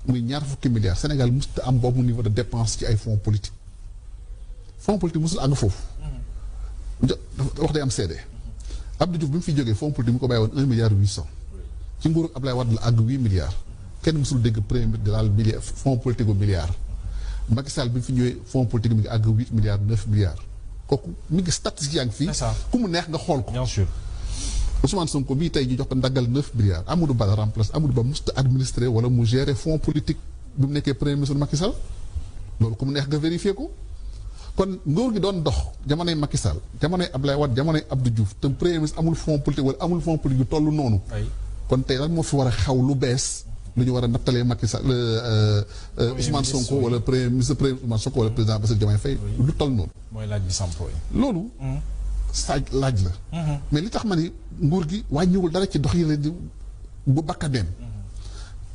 muy ñaar fukki milliards Sénégal mosut am boobu niveau de dépense ci ay fonds politique mosul àgg foofu. wax day am seede. Abdou Diouf bi mu fi jógee fonds politique mu ko bàyyi woon 1 milliard 800 ci nguuru Ablaye Wade la àgg 8 milliards kenn mosul dégg premier ministre de daal milliard fonds politique bu milliard. Macky Sall bi mu fi ñëwee fonds politique mi ngi àgg 8 milliards 9 milliards kooku mi ngi statistique yaa ngi fii. ku mu neex nga xool ko. bien sûr. Ousmane Sonko bii tey ñu jox ko ndaggal 9 milliards Amadou Ba la remplace Amadou Ba musta administré wala mu gérer fonds politique bi mu nekkee premier ministre Macky Sall loolu ku mu neex nga vérifier ko kon nguur gi doon dox jamonoy Macky Sall jamonoy Ablaye Wade jamonoy Abdou Diouf te premier ministre amul fonds politique wala amul fonds politique yu toll noonu. kon tey lan moo fi war a xaw lu bees lu ñu war a nattalee Macky Sall Ousmane Sonko wala premier ministre Ousmane Sonko wala président Bassirou Diomaye Faye lu toll noonu. mooy laaj bi sampo loolu. laaj la. mais li tax ma ni nguur gi wàññiwul dara ci dox yi leen di bu bakkaneem.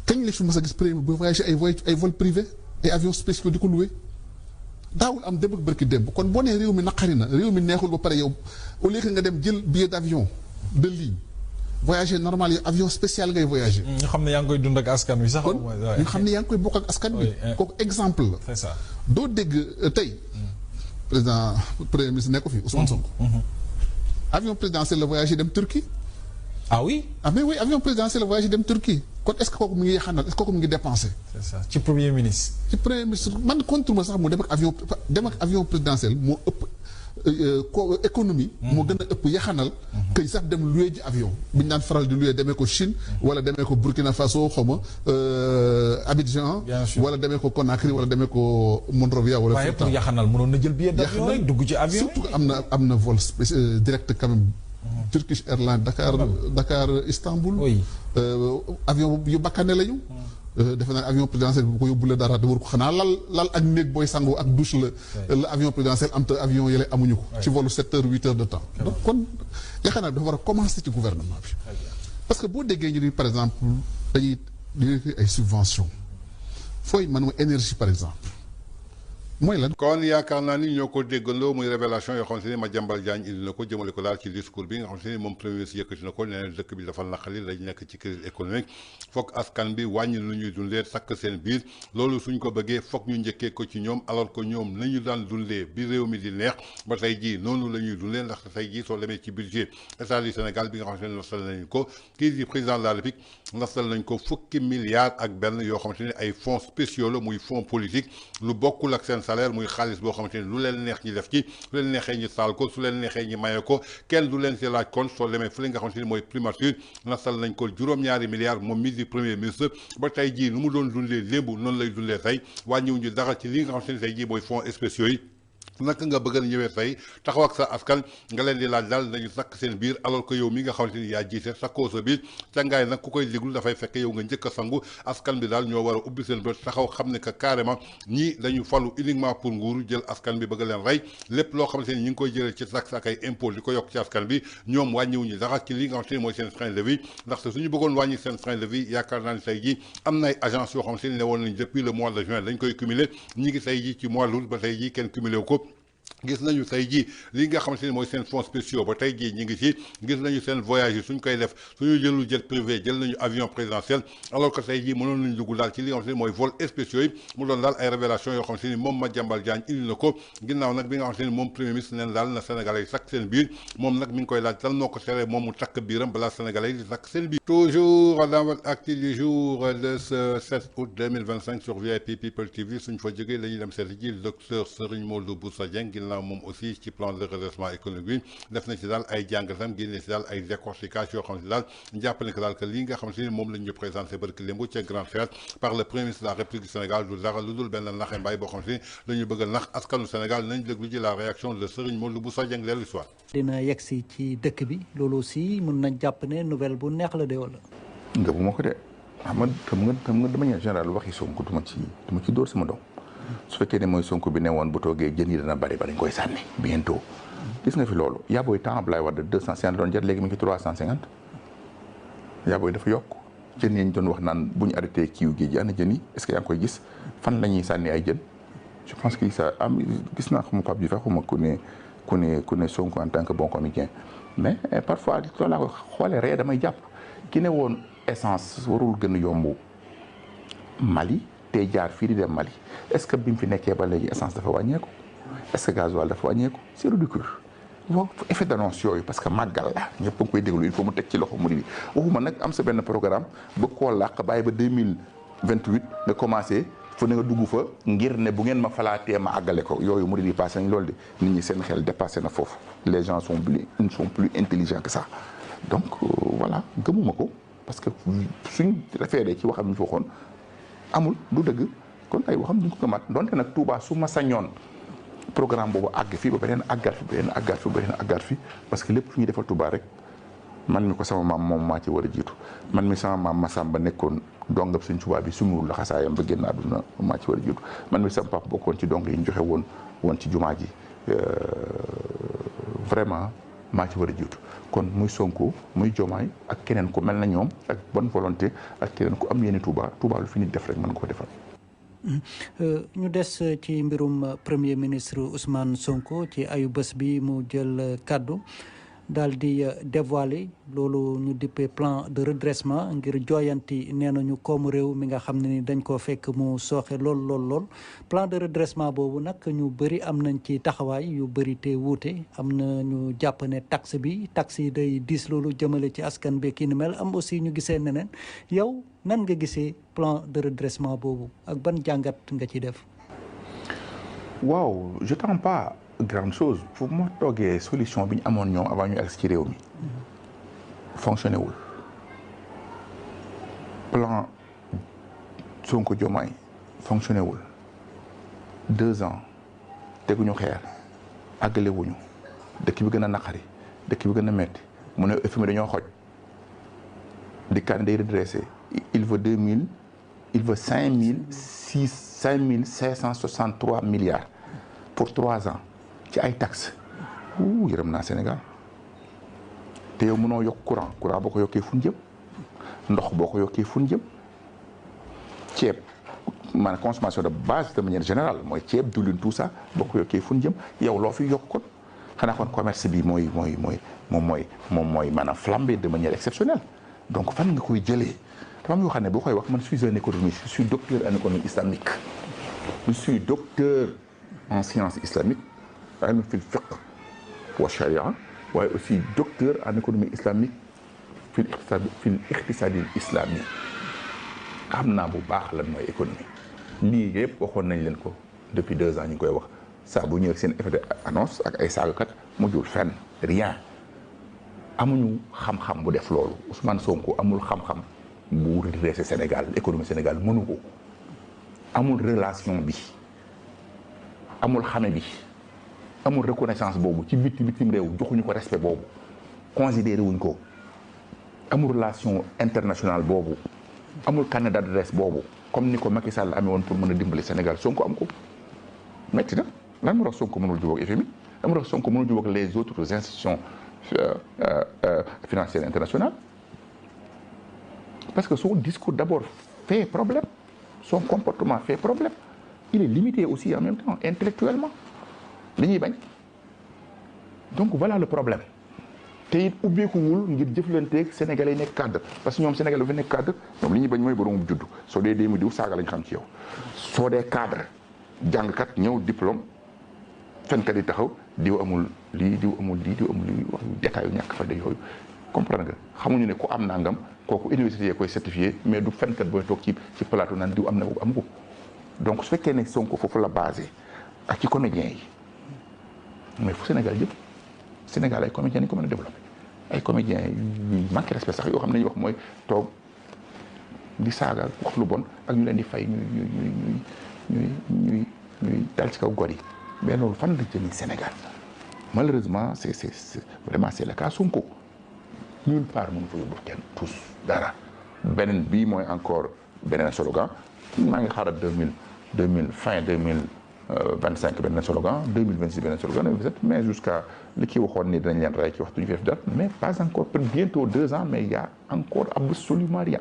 kañ la fi mas a gis premier bu voyagé ay vol privé ay avions spéciaux di ko loué daawul am démb ak bërki démb kon boo nee réew mi naqari na réew mi neexul ba pare yow au lieu que nga dem jël billet d' avion de ligne voyager normal yi avion spécial ngay voyager. ñu xam ne yaa ngi koy dund ak askan wi sax. kon ñu xam ne yaa ngi koy bokk ak askan wi. kooku exemple la. c'est ça doo dégg tey. président premier ministre nekk ko fi Ousmane Sonko. avion présidentiel la voyagé dem Turquie. ah oui. ah mais oui avion présidentiel la voyagé dem Turquie kon est ce que kooku mu ngi yaxanal est ce que kooku mu ngi dépensé. c'est ça ci premier ministre. ci premier ministre man contre ma sax mu dem ak avion présidentiel moo ëpp économie. moo gën a ëpp yaxanal. këy sax dem loué ji avion bi ñu daan faral di loué demee ko Chine. wala demee ko Burkina Faso xaw ma Abidjan. wala demee ko Conakry wala demee ko Monrovia wala. waaye pour yaxanal mënoon na jël billet d'avion rek dugg ci avion. surtout am na vol direct quand même. Turkish Airlines Dakar Istanbul. oui avion yu bakkane lañu. defe naa avion présidentiel bu ko yóbbulee dara te war ko xanaa lal ak néeg booy sangu ak douche la avion présidentiel am te avion yële amuñu ko. ci volu 7 heures 8 heures de temps. donc kon yaakaar naa dafa war a commencer ci gouvernement bi. parce que boo déggee ñu ni par exemple dañuy ay subventions fooy man ma énergie par exemple mooy lan. kon yaakaar naa ni ñoo ko déggandoo muy révélation yoo xamante ni Madiambal Diagne indi na ko jëmale ko daal ci discours bi nga xamante ni moom premier ministre yëkkati na ko nee na dëkk bi dafa naqali lañ nekk ci crise économique foog askan bi wàññi lu ñuy dundee sakk seen biir loolu suñ ko bëggee foog ñu njëkkee ko ci ñoom alors que ñoom nañu daan dundee bi réew mi di neex ba tey jii noonu la ñuy dundee ndax tey jii soo demee ci budget état du Sénégal bi nga xamante ne nasal nañ ko kii di président de la République nasal nañ ko fukki milliards ak benn yoo xamante ni ay fonds spéciaux la muy fonds politique lu bokkul ak seen salaire muy xaalis boo xamante ni lu leen neex ñi def ci su leen neexee ñi saal ko su leen neexee ñi maye ko kenn du leen ci laaj kon soo demee fële nga xamante ni mooy primature nasal nañ ko juróom-ñaari milliards moom mi di premier ministre ba tey jii nu mu doon dundee lépp noonu lay dundee tey wàññiwuñu dara ci li nga xamante ni tey jii mooy fonds spéciaux yi naka nga bëgg a ñëwee tey taxaw ak sa askan nga leen di laaj daal nañu sakk seen biir alors que yow mi nga xamante ni yaa jiite sakkoo sa biir càngaay nag ku koy déglu dafay fekk yow nga njëkk a sangu askan bi daal ñoo war a ubbi seen bët taxaw xam ne que carrément ñii dañu falu uniquement pour nguuru jël askan bi bëgg leen rey lépp loo xamante ni ñi ngi koy jëlee ci taxe ak ay impôt di ko yokk ci askan bi ñoom wàññiwuñu dara ci li nga xamante ni mooy seen train de vie ndaxte suñu bëggoon wàññi seen train de vie yaakaar naa ni tey jii am na ay agence yoo xamante ni ne woon nañ depuis le mois de juin dañ koy cumuler ñi ngi tey jii ci mois d'août ba tey jii kenn cumulé wu ko gis nañu tey jii li nga xamante ni mooy seen fonds spéciaux ba tey jii ñi ngi ci gis nañu seen voyage yi suñ koy def suñu jëlul jet privé jël nañu avion présidentiel alors que tey jii mënoon nañu dugg daal ci li nga xamante ni mooy vol spéciaux yi mu doon daal ay révélation yoo xamante ni moom Madiambal Diagne indi na ko ginnaaw nag bi nga xamante ni moom premier ministre neen daal na Sénégalais yi sakk seen biir moom nag mi ngi koy laaj tal moo ko teree moom mu takk biiram balaa Sénégalais yi di sakk seen biir toujours dans votre acte du jour de ce 7 août 2025 sur VIP People TV suñ fa jógee la ñuy dem seeti ji docteur Serigne Modou Bousso Dieng ginnaaw moom aussi ci plan de redressement économique bi def na ci daal ay jàngatam génne ci daal ay décortiquage yoo xam ne daal jàpp ne que daal que lii nga xam ne moom lañ ñu présenté barki lémbu ca Grand Théâtre par le premier ministre de la République du Sénégal du dara lu dul benn naxe mbaay boo xam ne dañu bëgg a nax askanu Sénégal nañ déglu ci la réaction de Serigne Modou Bousso Dieng leer l'histoire dina yegsi ci dëkk bi loolu aussi mën nañ jàpp ne nouvelle bu neex la de wala nga bu ma ko de xam nga de manière générale waxi Sonko duma ci dóor sama doom su fekkee ne mooy Sonko bi ne woon bu toogee jën yi dana bari ba dañ koy sànni bientôt gis nga fi loolu yaa booy temps Ablaye Wade 250 doon jar léegi mu ngi 350 yaa booy dafa yokk jën yi ñu doon wax naan bu ñu arrêté kiiw géej gi ana jën yi est-ce que yaa ngi koy gis fan la ñuy sànni ay jën je pense que ça am gis naa xamu Pape Diouf xuma ku ne Sonko en tant que bon comédien mais parfois loolu laa ko xoolee ree damay jàpp ki ne woon essence warul gën a yomb Mali tey jaar fii di dem Mali est-ce que bi mu fi nekkee ba léegi essence dafa wàññeeku est-ce que gasoil dafa wàññeeku c'est ridicule bon effet d'annonce yooyu parce que màggal la ñëpp a ngi koy déglu il faut mu teg ci loxo mu di waxuma nag am sa benn programme ba koo làq bàyyi ba 2028 nga commencé fu ne nga dugg fa ngir ne bu ngeen ma falaatee ma àggale ko yooyu mu di passé nañ loolu de nit ñi seen xel dépassé na foofu les gens sont plus intelligents que ça donc voilà gëmuma ko parce que suñ référé ci waxam ñu fi waxoon amul du dëgg kon ay waxam duñ ko gëmaat donte nag Touba su ma sañoon programme boobu àgg fii ba beneen àggaat fi beneen àggaat fi beneen àggaat fi parce que lépp lu ñuy defal Touba rek man mi ko sama maam moom maa ci war a jiitu man mi sama maam Massamba nekkoon dongab Sëñ Touba bi sumul la xasaayam ba génn àdduna maa ci war a jiitu man mi sama papa bokkoon ci dong yi ñu joxe woon ci jumaa ji vraiment maa ci war a jiitu kon muy Sonko muy Diomaye ak keneen ku mel na ñoom ak bonne volonté ak keneen ku am yéene Touba lu fi nit def rek mën ko defal. ñu des ci mbirum premier ministre Ousmane Sonko ci ayu bés bi mu jël kaddu daal di dévoiler loolu ñu dippee plan de redressement ngir jooyanti nee nañu koomu réew mi nga xam ne ni dañ koo fekk mu sooxe lool plan de redressement boobu nag ñu bëri am nañ ci taxawaay yu bëri te wuute am na ñu jàpp ne taxe yi day diis loolu jëmale ci askan bi kii ni mel am aussi ñu gisee neneen yow nan nga gisee plan de redressement boobu ak ban jàngat nga ci def. waaw je t'en pas grande chose fu ma toogee solution bi ñu amoon ñoom avant ñu agsi ci réew mi fonctionné wul plan Sonko Diomaye fonctionné wul 2 ans teguñu xeer àggale wuñu dëkk bi gën a naqari dëkk bi gën a metti mu ne FMI dañoo xoj di kan day redressé il veut 5563 milliards pour 3 ans ci ay taxes yërëm naa Sénégal te yow mënoo yokk courant boo ko yokkee fu ñu jëm ndox boo ko yokkee fu ñu jëm ceeb maanaam consommation de base de manière générale mooy ceeb diwlin tout ça boo ko yokkee fu ñu jëm yow loo fi yokk kon xanaa kon commerce bi mooy maanaam flambé de manière exceptionnelle donc fan nga koy jëlee dafa am yoo xam ne boo koy wax man je suis un économiste je suis docteur en économie islamique je suis docteur en sciences islamiques ilm fil fiqh wa sharia waaye aussi docteur en économie islamique fil iqtisadi islami xam naa bu baax lan mooy économie lii yëpp waxoon nañ leen ko depuis 2 ans ñu ngi koy wax saa bu ñëwee seen effet de annonce ak ay saagakat mujjul fenn rien amuñu xam-xam bu def loolu Ousmane Sonko amul xam-xam bu redresser Sénégal économie Sénégal mënu ko amul relation bi amul xame bi amul reconnaissance boobu ci bitim réew joxuñu ko respect boobu considéré wuñ ko amul relation internationale boobu amul carnet d'adresse boobu comme ni ko Macky Sall amee woon pour mën a dimbali Sénégal Sonko am ko metti na lan moo tax Sonko mënul jubóog FMI lan moo tax Sonko mënul jubóog les autres institutions financières internationales parce que son discours d'abord fait problème son comportement fait problème il est limité aussi en même temps intellectuellement li ñuy bañ donc voilà le problème te it ubbeekuwul ngir jëflanteeg Sénégalais yi nekk cadre parce que ñoom Sénégal dafa nekk cadre ñoom li ñuy bañ mooy borom juddu soo dee déemu diw saaga lañ xam ci yow soo dee cadre jàngkat ñëw diplôme fenkat yi taxaw diw amul lii diw amul lii diw amul lii wax détail yu ñàkk fa de yooyu comprendre nga xamuñu ne ku am nangam kooku université yee koy certifié mais du fenkat booy toog ci plateau naan diw am na am ko donc su fekkee ne Sonko foofu la basé ak ci comédiens yi mais fu Sénégal jëm Sénégal ay comédiens yi ko mën a développé ay comédiens yu manqué respect sax yoo xam ne ñuy wax mooy toog di saaga wax lu bon ak ñu leen di fay ñuy dal ci kaw gor yi mais loolu fan la jëmee Sénégal malheureusement c'est vraiment c'est le cas Sonko nulle part mënu fa yóbbu kenn tous dara beneen bii mooy encore beneen slogan maa ngi xaaral 2000 fin 2025 beneen slogan 2026 beneen slogan 2027 mais jusqu'à li kii waxoon ni dinañ leen rey ci waxtu ñu fi def dara mais pas encore bientôt 2 ans mais il y a encore absolument rien.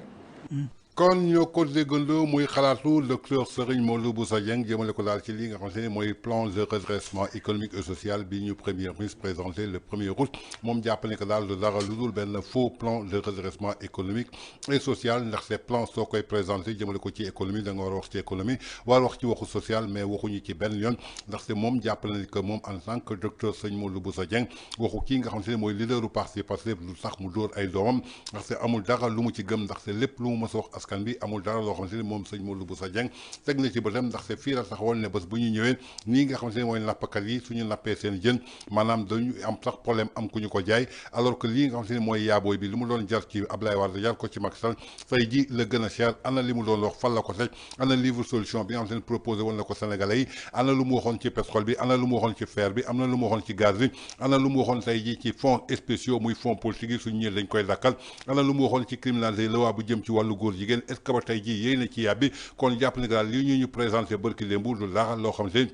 kon ñoo ko déggandoo muy xalaatu docteur Serigne Modou Bousso Dieng jëmale ko daal ci li nga xamante ne mooy plan de redressement économique et social bi ñu premier ministre présenté le 1er août moom jàpp ne que daal du dara lu dul benn faux plan de redressement économique et social ndax ces plans soo koy présenté jëmale ko ci économie da nga war a wax ci économie war wax ci waxu social mais waxuñu ci benn yoon ndax c'est moom jàpp na que moom en tant que docteur Serigne Modou Bousso Dieng waxu kii nga xamante ne mooy leaderu parti Pastef lu sax mu dóor ay doomam ndax c'est amul dara lu mu ci gëm ndax c'est lépp lu mu mës a wax askan bi amul dara loo xamante ne moom sëñ Modou Bousso Dieng teg na ci bëtam ndax c'est fii la taxawoon ne bés bu ñu ñëwee nii nga xamante ne mooy nappkat yi suñu nappee seen jën maanaam dañu am sax problème am ku ñu ko jaay alors que lii nga xamante ne mooy yaabooy bi li mu doon jar ci Ablaye Wade jar ko ci Macky Sall tey ji la gën a cher ana li mu doon wax fan la ko teg ana livre solution bi nga xamante ne proposé woon na ko Sénégalais yi ana lu mu waxoon ci pétrole bi ana lu mu waxoon ci fer bi am na lu mu waxoon ci gaz bi ana lu mu waxoon tey ji ci fonds spéciaux muy fonds politique yi suñu ñëwee dañ koy dakkal ana lu mu waxoon ci criminaliser loi bu jëm ci wàllu góor jigéen est-ce que ba tey ji yéy na ci yàbbi kon jàpp ne daal li ñu présenté barki démb du dara loo xam ne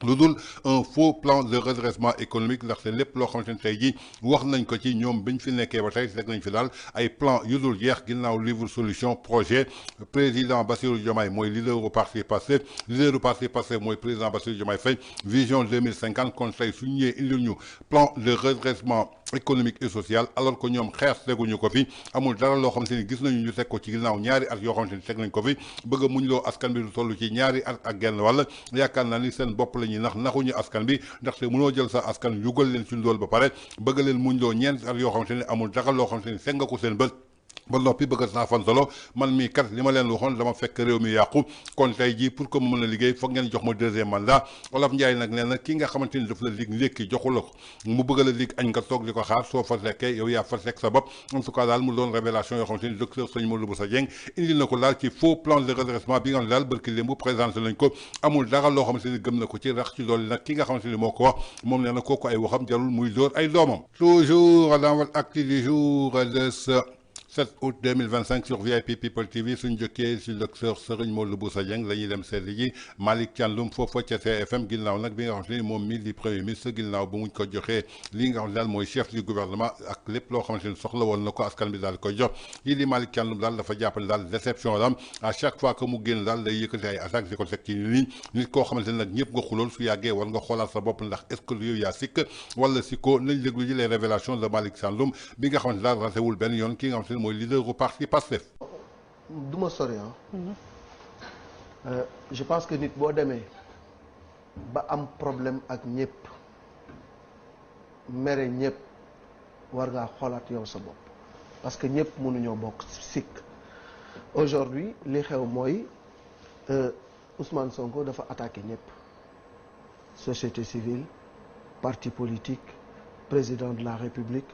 lu dul un faux plan de redressement économique ndaxte lépp loo xamante ne tey jii wax nañ ko ci ñoom biñ fi nekkee ba tey teg nañ fi daal ay plan yu dul jeex ginnaaw livre solution projet président Bassirou Diomaye mooy leaderu parti Pastef mooy président Bassirou Diomaye Faye vision 2050 kon tey su ñëwee indil ñu plan de redressement économique et social alors que ñoom xeex teguñu ko fi amul dara loo xamante ni gis nañu ñu teg ko ci ginnaaw ñaari at yoo xamante ni teg nañ ko fi bëgg a muñ loo askan bi lu toll ci ñaari at ak genn wàll yaakaar naa ni seen bopp la ñuy naxuñu askan bi ndaxte mënoo jël sa askan yugal leen ci ndóol ba pare bëgg leen muñ loo ñeent at yoo xamante ni amul dara loo xamante ni teg nga ko seen bët ba noppi bëgg saa fan solo man mii kat li ma leen waxoon dama fekk réew mi yàqu kon tey jii pour que mu mën a liggéey foog ngeen jox ma 2e mandat Olof Ndiaye nag nee na ki nga xamante ni daf la lig ndékki joxu la ko mu bëgg la lig añ nga toog di ko xaar soo fa lekkee yow yaa fa lekk sa bopp en tout cas daal mu doon révélation yoo xamante ni docteur Serigne Modou Bousso Dieng indi na ko daal ci faux plan de redressement bi nga xam ne daal barki démb présenté nañ ko amul dara loo xamante ni gëm na ko ci rax ci loolu nag ki nga xamante ni moo ko wax moom nee na kooku ay waxam jarul muy dóor ay doomam toujours dans l'actu du jour de ce 7 août 2025 sur VIP People TV suñ jëkkee si docteur Serigne Modou Bousso Dieng la ñuy dem seetli ji Malick Thiandoum foofa ca TFM ginnaaw nag bi nga xam ne moom mii di premier ministre ginnaaw bu muñ ko joxee lii nga xam ne daal mooy chef du gouvernement ak lépp loo xamante ni soxla woon na ko askan bi daal koy jox lii di Malick Thiandoum daal dafa jàppale daal déception la am à chaque fois que mu génn daal day yëkkati ay attaques di ko teg ci ligne nit koo xamante ne nag ñëpp nga xulool su yàggee war nga xoolaat sa bopp ndax est-ce que yow yaa sikk wala sikko nañ déglu ji les révélations de Malick Thiandoum bi nga xamante daal ratewul benn yoon ki nga xamante ne mooy leader bu parti Pastef. du ma sori je pense que nit boo demee ba am problème ak ñëpp mere ñëpp war ngaa xoolaat yow sa bopp parce que ñëpp mënuñoo bokk sikk aujourd'hui li xew mooy Ousmane Sonko dafa attaqué ñëpp société civile parti politique président de la République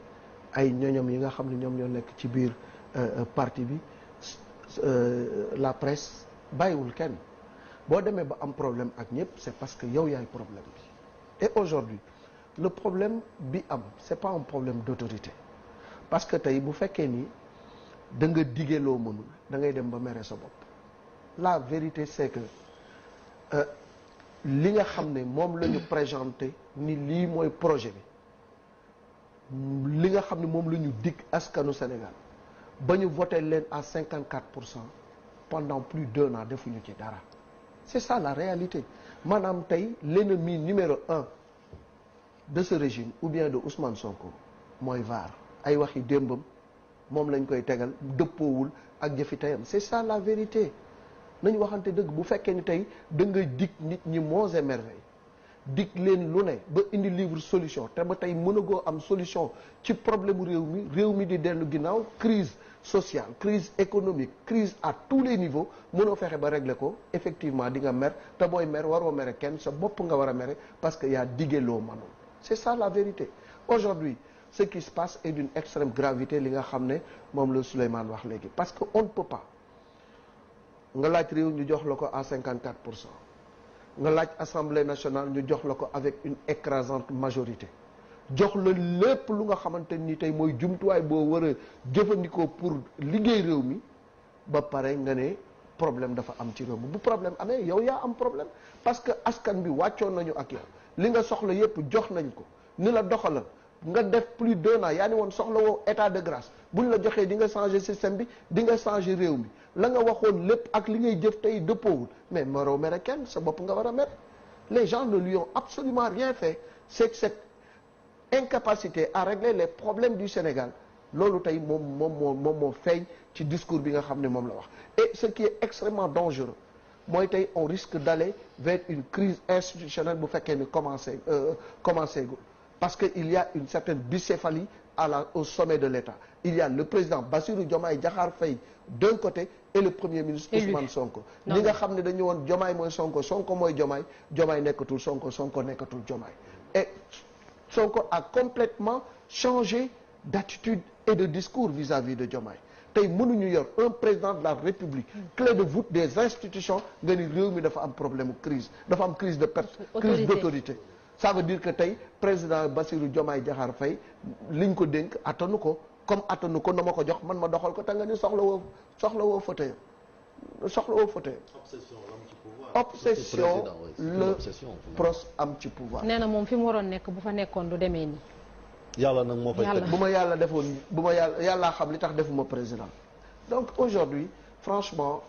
ay ñoñom yi nga xam ne ñoom ñoo nekk ci biir parti bi la presse bàyyiwul kenn boo demee ba am problème ak ñëpp c'est parce que yow yaay problème bi et aujourd'hui le problème bi am c'est pas un problème d'autorité parce que tey bu fekkee ni da nga dige loo mënul da ngay dem ba mere sa bopp la vérité c'est que li nga xam ne moom la ñu présenté ni lii mooy projet bi li nga xam ne moom la ñu dig askanu Sénégal ba ñu voté leen à 54% pendant plus d'1 an defuñu ci dara c'est ça la réalité maanaam tey l'ennemi numéro 1 de ce régime ou bien de Ousmane Sonko mooy VAR ay waxi démbam moom lañ koy tegal dëppoowul ak jëfi teyam c'est ça la vérité nañu waxante dëgg bu fekkee ni tey da nga dig nit ñi monts et merveilles dig leen lu ne ba indi livre solution te ba tey mënagoo am solution ci problème réew mi di dellu ginnaaw crise sociale crise économique crise à tous les niveaux mënoo fexe ba régler ko effectivement di nga mer te booy mer waroo mere kenn sa bopp nga war a mere parce que yaa dige loo mënoon c'est ça la vérité aujourd'hui ce qui se passe est d'une extrême gravité li nga xam ne moom la Souleymane wax léegi parce que on ne peut pas nga laaj réew ñu jox la ko à 54% nga laaj assemblée nationale ñu jox la ko avec une écrasante majorité jox la lépp lu nga xamante ni tey mooy jumtuwaay boo war a jëfandikoo pour liggéey réew mi ba pare nga ne problème dafa am ci réew mi bu problème amee yow yaa am problème parce que askan bi wàccoon nañu ak yow li nga soxla yépp jox nañ ko ni la doxalal nga def plus d'1 an yaa ni woon soxla woo état de grâce buñ la joxee di nga changer système bi di nga changer réew mi la nga waxoon lépp ak li ngay jëf tey dëppoowul mais maroo mere kenn sa bopp nga war a mer les gens ne lui ont absolument rien fait c'est que cette incapacité à régler les problèmes du Sénégal loolu tey moom moo feeñ ci discours bi nga xam ne moom la wax et ce qui est extrêmement dangereux mooy tey on risque d'aller vers une crise institutionnelle bu fekkee ni commencé gu parce que il y a une certaine bicéphalie au sommet de l'État il y a le président Bassirou Diomaye Diakhar Faye d'un côté et le premier ministre Ousmane Sonko ñi nga xam ne dañu woon Diomaye mooy Sonko Sonko mooy Diomaye nekkatul Sonko nekkatul Diomaye et Sonko a complètement changé d'attitude et de discours vis-à-vis de Diomaye tey mënuñu yor un président de la République clé de voûte des institutions nga ni réew mi dafa am problème crise dafa am crise d'autorité ça veut dire que tey président Bassirou Diomaye Diakhar Faye liñ ko dénk attanu ko comme attanu ko na ma ko jox man ma doxal ko te nga ni soxla woo fauteuil obsession le pros am ci pouvoir nee na moom fi mu waroon nekk bu fa nekkoon du demee nii yàlla nag moo fay bu ma yàlla defoon bu ma yàllaa xam li tax defuma président donc aujourd'hui franchement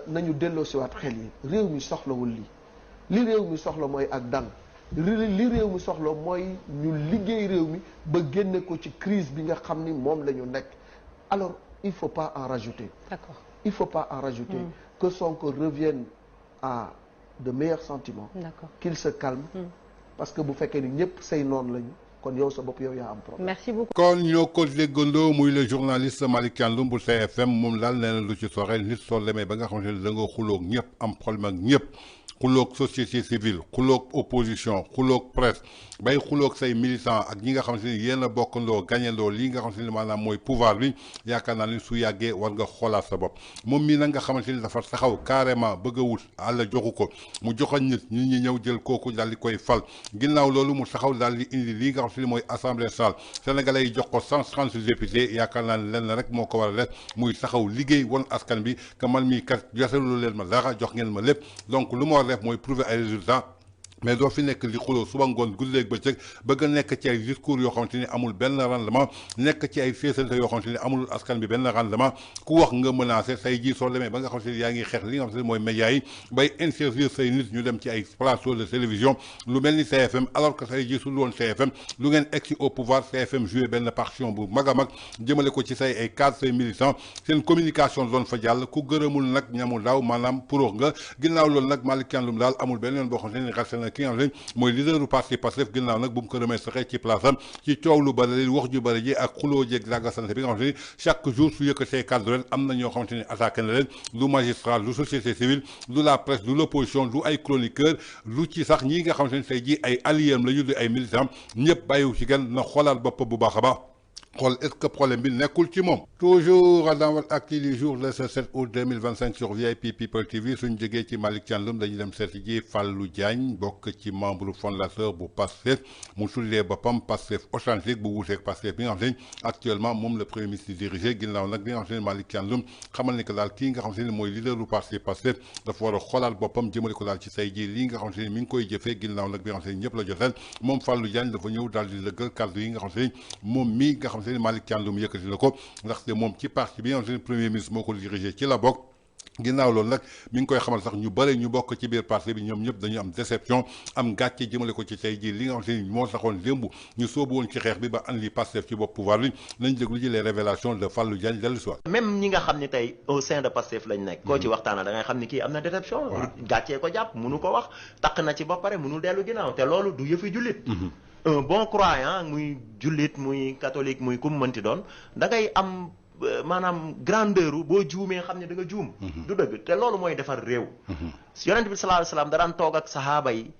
nañu delloo siwaat xel yi réew mi soxlawul li réew mi soxla mooy ak dal li réew mi soxla mooy ñu liggéey réew mi ba génne ko ci crise bi nga xam ni moom la ñu nekk alors il faut pas en rajouter d'accord il faut pas en rajouter que Sonko revienne à de meilleurs sentiments d'accord qu'il se calme parce que bu fekkee ni ñëpp say noonu lañu kon yow sa bopp yow yaa am problème. merci beaucoup. kon ñoo ko déggandoo muy le journaliste Malick Thiandoum bu TFM moom daal nee na lu ci sore nit soo demee ba nga xamante ne da nga xulóog ñëpp am problème ak ñëpp xuloog société civile xuloog opposition xuloog presse bay xuloog say militants ak ñi nga xam ne yéen a bokkandoo gagnandoo lii nga xam ne maanaam mooy pouvoir bi yaakaar naa ni su yàggee war nga xoolaat sa bopp moom mii nag nga xamante ni dafa taxaw carrément bëgg a wut àlla joxu ko mu joxoon nit ñi ñëw jël kooku daal di koy fal ginnaaw loolu mu taxaw daal di indi lii nga xam ne mooy assemblée nationale sénégalais yi jox ko 136 députés yaakaar naa ne lenn rek moo ko war a def muy taxaw liggéey won askan bi que man mii kat joxelu leen ma dara jox ngeen ma lépp donc lu ma war a def mooy prouver ay résultats mais doo fi nekk li xuloo suba ngoon guddeeg bëccëg bëgg a nekk ci ay discours yoo xamante ni amul benn rendement nekk ci ay féesante yoo xamante ni amul askan bi benn rendement ku wax nga menacé say ji soo demee ba nga xamante ni yaa ngi xeex li nga xamante ni mooy médias yi bay interdire say nit ñu dem ci ay plateau de télévision lu mel ni CFM alors que say ji su woon CFM lu ngeen egg ci au pouvoir CFM joué benn partition bu mag a mag jëmale ko ci say ay cadres say militants seen communication doon fa jàll ku gërëmul nag ñamul daaw maanaam pour nga ginnaaw loolu nag Malick Thiandoum daal amul benn yoon boo xamante ni ki nga xam ne mooy leader du parti Pastef ginnaaw nag bu mu ko remee saxee ci place am ci coow lu bëri wax ju bëri ji ak xuloo jeeg laaga sant bi nga xamante ni chaque jour su yëkkatee cadre ren am na ñoo xamante ni attaqué na leen lu magistrat lu société civile lu la presse lu l'opposition lu ay chroniqueur lu ci sax ñi nga xamante ni tey ji ay alliés la ñu di ay militants ñëpp bàyyiwu ci gan na xoolaat bopp bu baax a baax xool est-ce que problème bi nekkul ci moom toujours dans votre actu du jour le 7 août 2025 sur VIP People TV suñ jógee ci Malick Thiandoum dañuy dem seeti ji Fallou Diagne bokk ci membre fondateur bu Pastef mu tuddee boppam Pastef authentique bu wuuteeg Pastef bi nga xam ne actuellement moom le premier ministre dirigé ginnaaw nag bi nga xam ne Malick Thiandoum xamal ni que daal kii nga xam ne mooy leader du parti Pastef dafa war a xoolaat boppam jëmale ko daal ci say ji lii nga xam ne mi ngi koy jëfee ginnaaw nag bi nga xam ne ñëpp la joteel moom Fallou Diagne dafa ñëw daal di lëggal kàddu yi nga xam ne moom mii nga xam ne Malick Thiandoum yëkkati na ko ndaxte moom ci parti bi nga xam ne premier ministre moo ko dirigé ci la bokk ginnaaw loolu nag mi ngi koy xamal sax ñu bëri ñu bokk ci biir parti bi ñoom ñëpp dañu am déception am gàcce jëmale ko ci tey jii li nga xam ne moo taxoon démb ñu soobu woon ci xeex bi ba andi Pastef ci bopp pouvoir bi nañ déglu ji les révélations de Fallou Diagne dellu si waat même ñi nga xam ne tey au sein de Pastef lañ nekk koo ci waxtaana da ngay xam ni kii am na déception gàccee ko jàpp mënu ko wax taq na ci ba pare mënul dellu ginnaaw te loolu du yëfi jullit un bon croyant muy jullit muy catholique muy ku mu mënti doon da ngay am maanaam grandeur boo juumee xam ne da nga juum du dëgg te loolu mooy defar réew yonent bi sallallahu alayhi wasallam da daan toog ak sahaaba yi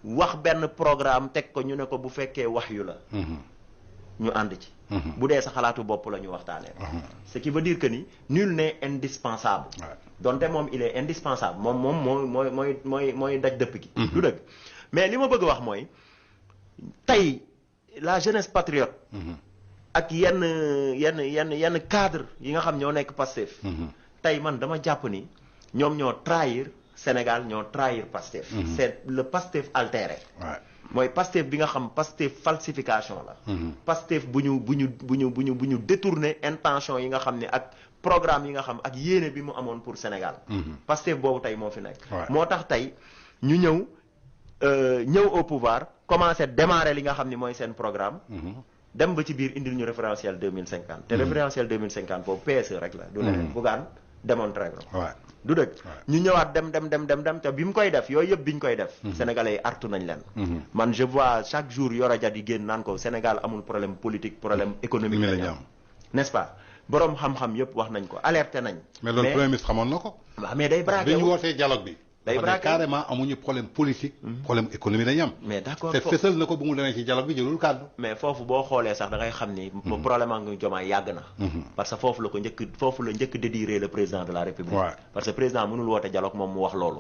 wax benn programme teg ko ñu ne ko bu fekkee wahyu la ñu ànd ci bu dee sa xalaatu bopp la ñu waxtaanee ce qui veut dire que ni nul n'est indispensable donte moom il est indispensable moom mooy daj dëpp gi du dëgg mais li ma bëgg a wax mooy tey la jeunesse patriote ak yenn cadre yi nga xam ñoo nekk Pastef tey man dama jàpp ni ñoom ñoo trahir Sénégal ñoo trahir Pastef c'est le Pastef altéré mooy Pastef bi nga xam Pastef falsification la Pastef bu ñu détourner intention yi nga xam ne ak programme yi nga xam ak yéene bi mu amoon pour Sénégal Pastef boobu tey moo fi nekk moo tax tey ñu ñëw au pouvoir commencé démarrer li nga xam ni mooy seen programme dem ba ci biir indil ñu référentiel 2050 te référentiel 2050 boobu PSE rek la du leneen Bougane démontré ko du dëgg ñu ñëwaat dem te bi mu koy def yooyu yëpp bi ñu koy def sénégalais yi artu nañ leen man je vois chaque jour Yoro Dia di génn naan ko Sénégal amul problème politique problème économique la ñu am n'est-ce pas borom xam-xam yëpp wax nañ ko alerté nañ mais loolu premier ministre xamoon na ko waaw mais day braqué bi ñu wootee dialogue bi day braqué carrément amuñu problème politique problème économie dañu am mais d'accord te fësal na ko bu mu demee ci dialogue bi jëlul kàddu mais foofu boo xoolee sax da ngay xam ni problème ak ñu Diomaye yàgg na parce que foofu la njëkk dédirer le président de la République parce que président mënul woote dialogue moom mu wax loolu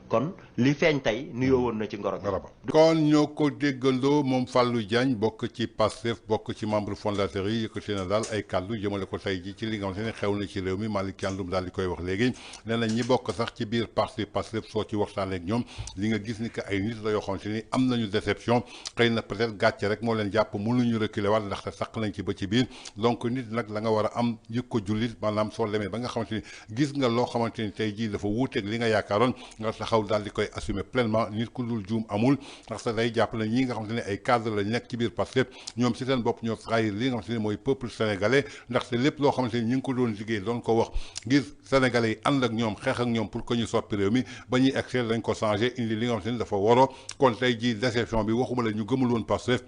kon li feeñ tey nuyoo woon na ci ngoro kon ñoo ko déggandoo moom Fallou Diagne bokk ci Pastef bokk ci membre fondateur yi yëkkati na daal ay kàddu jëmale ko tey ji ci li nga xam ne xew na ci réew mi Malick Thiandoum daal di koy wax léegi nee na ñi bokk sax ci biir parti Pastef soo ci waxtaanee ak ñoom li nga gis ni que ay nit la yoo xamante ni am nañu déception xëy na peut-être gàcce rek moo leen jàpp mënuñu reculer waat ndaxte saq nañ ci ba ci biir donc nit nag la nga war a am yëg ko jullit maanaam soo demee ba nga xamante ni gis nga loo xamante ni tey jii dafa wuuteeg li nga yaakaaroon nga taxaw daal di koy assumer pleinement nit ku dul juum amul ndaxte day jàpp ne ñi nga xamante ne ay cadre la nekk ci biir Pastef ñoom si seen bopp ñoo trahir li nga xamante ni mooy peuple sénégalais ndaxte lépp loo xamante ni ñu ngi ko doon liggéey doon ko wax ngir sénégalais yi ànd ak ñoom xeex ak ñoom pour que ñu soppi réew mi ba ñuy excès dañ ko changé indi li nga xamante ni dafa waroo kon tey jii déception bi waxuma la ñu gëmul woon Pastef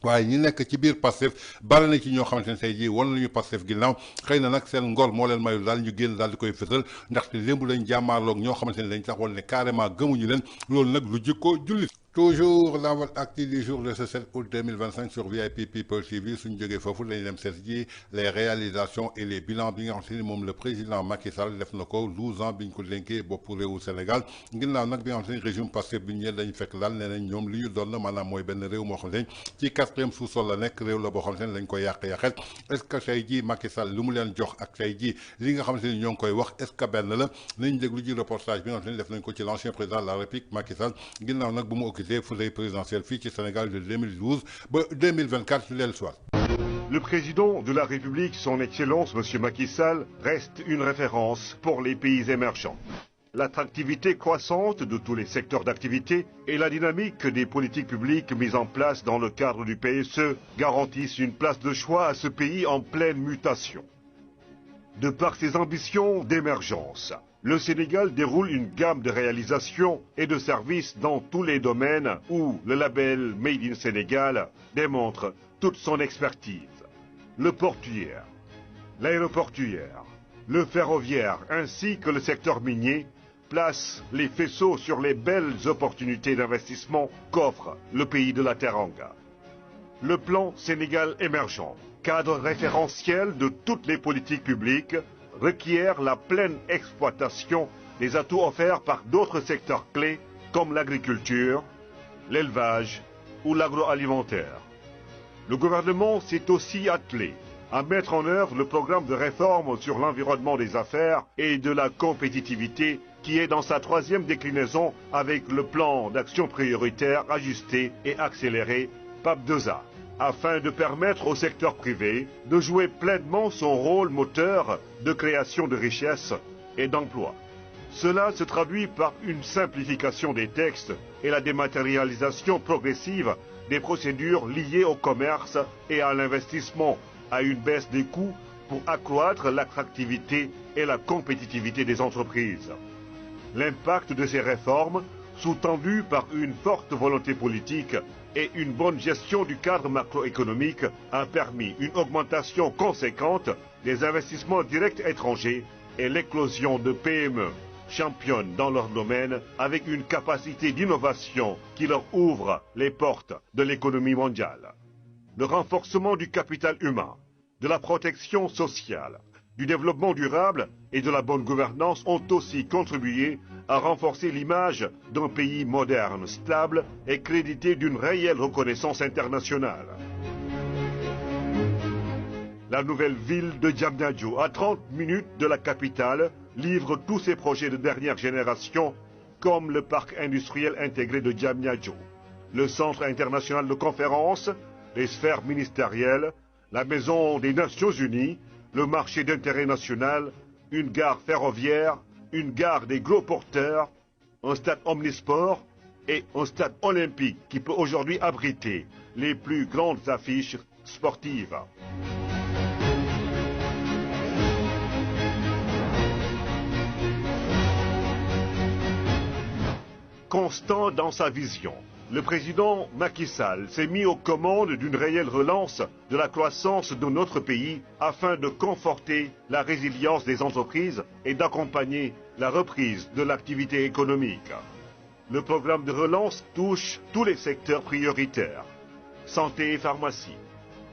waaye ñi nekk ci biir Pastef bari na ci ñoo xamante ne tey jii wan nañu Pastef ginnaaw xëy na nag seen ngor moo leen mayul daal ñu génn daal di koy fësal ndaxte lémbu lañ jàmmaarloog ñoo xamante ne dañ taxoon ne carrément gëmuñu leen loolu nag lu jikko jullit. Toujours dans votre acte du jour de ce 7 août 2025 sur VIP People TV suñu jógee foofu lañ dem seet ji les réalisations et les bilans bi nga xam te ni moom le président Macky Sall def na ko 12 ans bi ñu ko dénkee boppu réewu Sénégal ginnaaw nag bi nga xam te ni régime Pastef bi ñu dañu fekk daal nee nañ ñoom li ñu doon na maanaam mooy benn réew moo xam te ni ci 4e sous-sol la nekk réew la boo xam te ni dañ koy yàq-yàqet est-ce que tey jii Macky Sall lu mu leen jox ak tey jii li nga xam te ni ñoo ngi koy wax est-ce que benn la nañ déglu ji reportage bi nga xam te ni def nañ ko ci l'ancien président de la République Macky Sall ginnaaw nag bu mu occupé fauteuil présidentiel fii ci Sénégal de 2012 ba 2024 ci leelu soir. Le président de la République, son Excellence, M. Macky Sall, reste une référence pour les pays émergents. L'attractivité croissante de tous les secteurs d'activité et la dynamique des politiques publiques mises en place dans le cadre du PSE garantissent une place de choix à ce pays en pleine mutation. De par ses ambitions d'émergence, le Sénégal déroule une gamme de réalisations et de services dans tous les domaines où le label Made in Sénégal démontre toute son expertise. Le portuaire, l'aéroportuaire, le ferroviaire ainsi que le secteur minier placent les faisceaux sur les belles opportunités d'investissement qu'offre le pays de la Teranga. Le plan Sénégal émergent, cadre référentiel de toutes les politiques publiques, requiert la pleine exploitation des atouts offerts par d'autres secteurs clés comme l'agriculture, l'élevage ou l'agroalimentaire. Le gouvernement s'est aussi attelé à mettre en œuvre le programme de réforme sur l'environnement des affaires et de la compétitivité qui est dans sa 3e déclinaison avec le plan d'action prioritaire ajusté et accéléré PAP2A, afin de permettre au secteur privé de jouer pleinement son rôle moteur de création de richesses et d'emplois. Cela se traduit par une simplification des textes et la dématérialisation progressive des procédures liées au commerce et à l'investissement, à une baisse des coûts pour accroître l'attractivité et la compétitivité des entreprises. L'impact de ces réformes, sous-tendu par une forte volonté politique et une bonne gestion du cadre macroéconomique, a permis une augmentation conséquente des investissements directs étrangers et l'éclosion de PME championnes dans leur domaine avec une capacité d'innovation qui leur ouvre les portes de l'économie mondiale. Le renforcement du capital humain, de la protection sociale, du développement durable et de la bonne gouvernance ont aussi contribué à renforcer l'image d'un pays moderne, stable et crédité d'une réelle reconnaissance internationale. La nouvelle ville de Diamniadio, à 30 minutes de la capitale, livre tous ses projets de dernière génération, comme le parc industriel intégré de Diamniadio, le centre international de conférences, les sphères ministérielles, la maison des Nations Unies, le marché d'intérêt national, une gare ferroviaire, une gare des gros porteurs, un stade omnisport et un stade olympique qui peut aujourd'hui abriter les plus grandes affiches sportives. Constant dans sa vision, le président Macky Sall s'est mis aux commandes d'une réelle relance de la croissance de notre pays afin de conforter la résilience des entreprises et d'accompagner la reprise de l'activité économique. Le programme de relance touche tous les secteurs prioritaires: santé et pharmacie,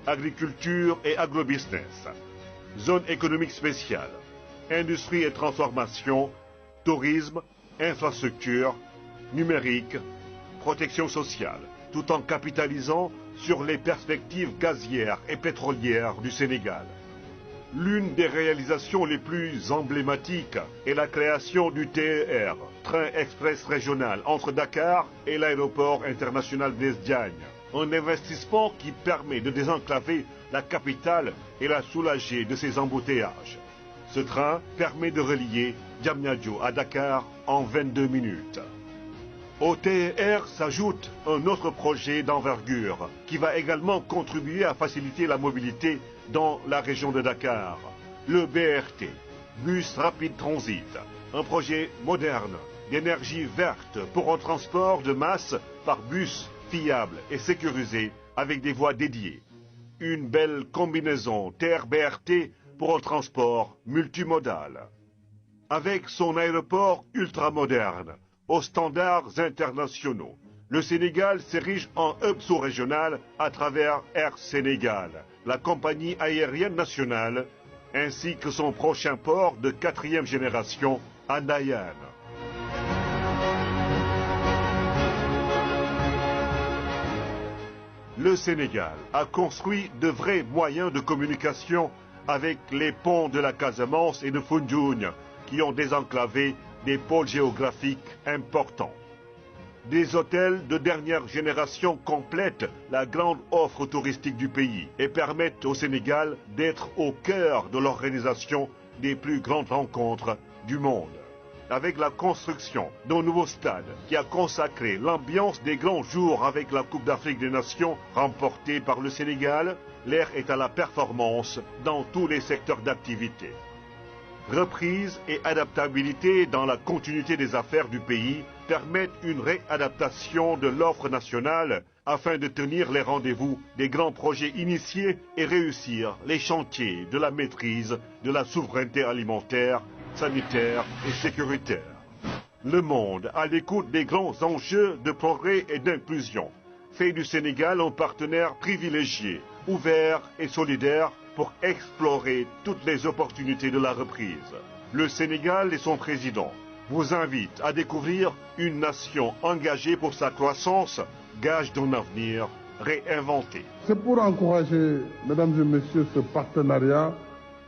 agriculture et agrobusiness, zone économique spéciale, industrie et transformation, tourisme, infrastructure, numérique, protection sociale, tout en capitalisant sur les perspectives gazières et pétrolières du Sénégal. L'une des réalisations les plus emblématiques est la création du TER, Train Express Régional, entre Dakar et l'aéroport international Blaise Diagne. Un investissement qui permet de désenclaver la capitale et la soulager de ses embouteillages. Ce train permet de relier Diamniadio à Dakar en 22 minutes. Au TER s'ajoute un autre projet d'envergure qui va également contribuer à faciliter la mobilité dans la région de Dakar. Le BRT, Bus Rapid Transit, un projet moderne d'énergie verte pour un transport de masse par bus fiable et sécurisé avec des voies dédiées. Une belle combinaison TER-BRT pour un transport multimodal. Avec son aéroport ultramoderne, aux standards internationaux, le Sénégal s'érige en hub sous-régional à travers Air Sénégal, la compagnie aérienne nationale, ainsi que son prochain port de 4e génération à Ndayane. Le Sénégal a construit de vrais moyens de communication avec les ponts de la Casamance et de Foundiougne qui ont désenclavé des pôles géographiques importants. Des hôtels de dernière génération complètent la grande offre touristique du pays et permettent au Sénégal d'être au cœur de l'organisation des plus grandes rencontres du monde. Avec la construction d'un nouveau stade qui a consacré l'ambiance des grands jours avec la Coupe d'Afrique des Nations remportée par le Sénégal, l'air est à la performance dans tous les secteurs d'activité. Reprise et adaptabilité dans la continuité des affaires du pays permettent une réadaptation de l'offre nationale afin de tenir les rendez-vous des grands projets initiés et réussir les chantiers de la maîtrise de la souveraineté alimentaire, sanitaire et sécuritaire. Le monde, à l'écoute des grands enjeux de progrès et d'inclusion, fait du Sénégal un partenaire privilégié, ouvert et solidaire pour explorer toutes les opportunités de la reprise. Le Sénégal et son président vous invitent à découvrir une nation engagée pour sa croissance, gage d'un avenir réinventé. C'est pour encourager, mesdames et messieurs, ce partenariat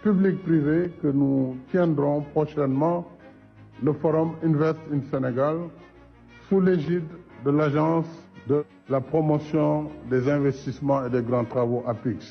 public-privé que nous tiendrons prochainement le forum Invest in Sénégal sous l'égide de l'Agence de la promotion des investissements et des grands travaux APIX.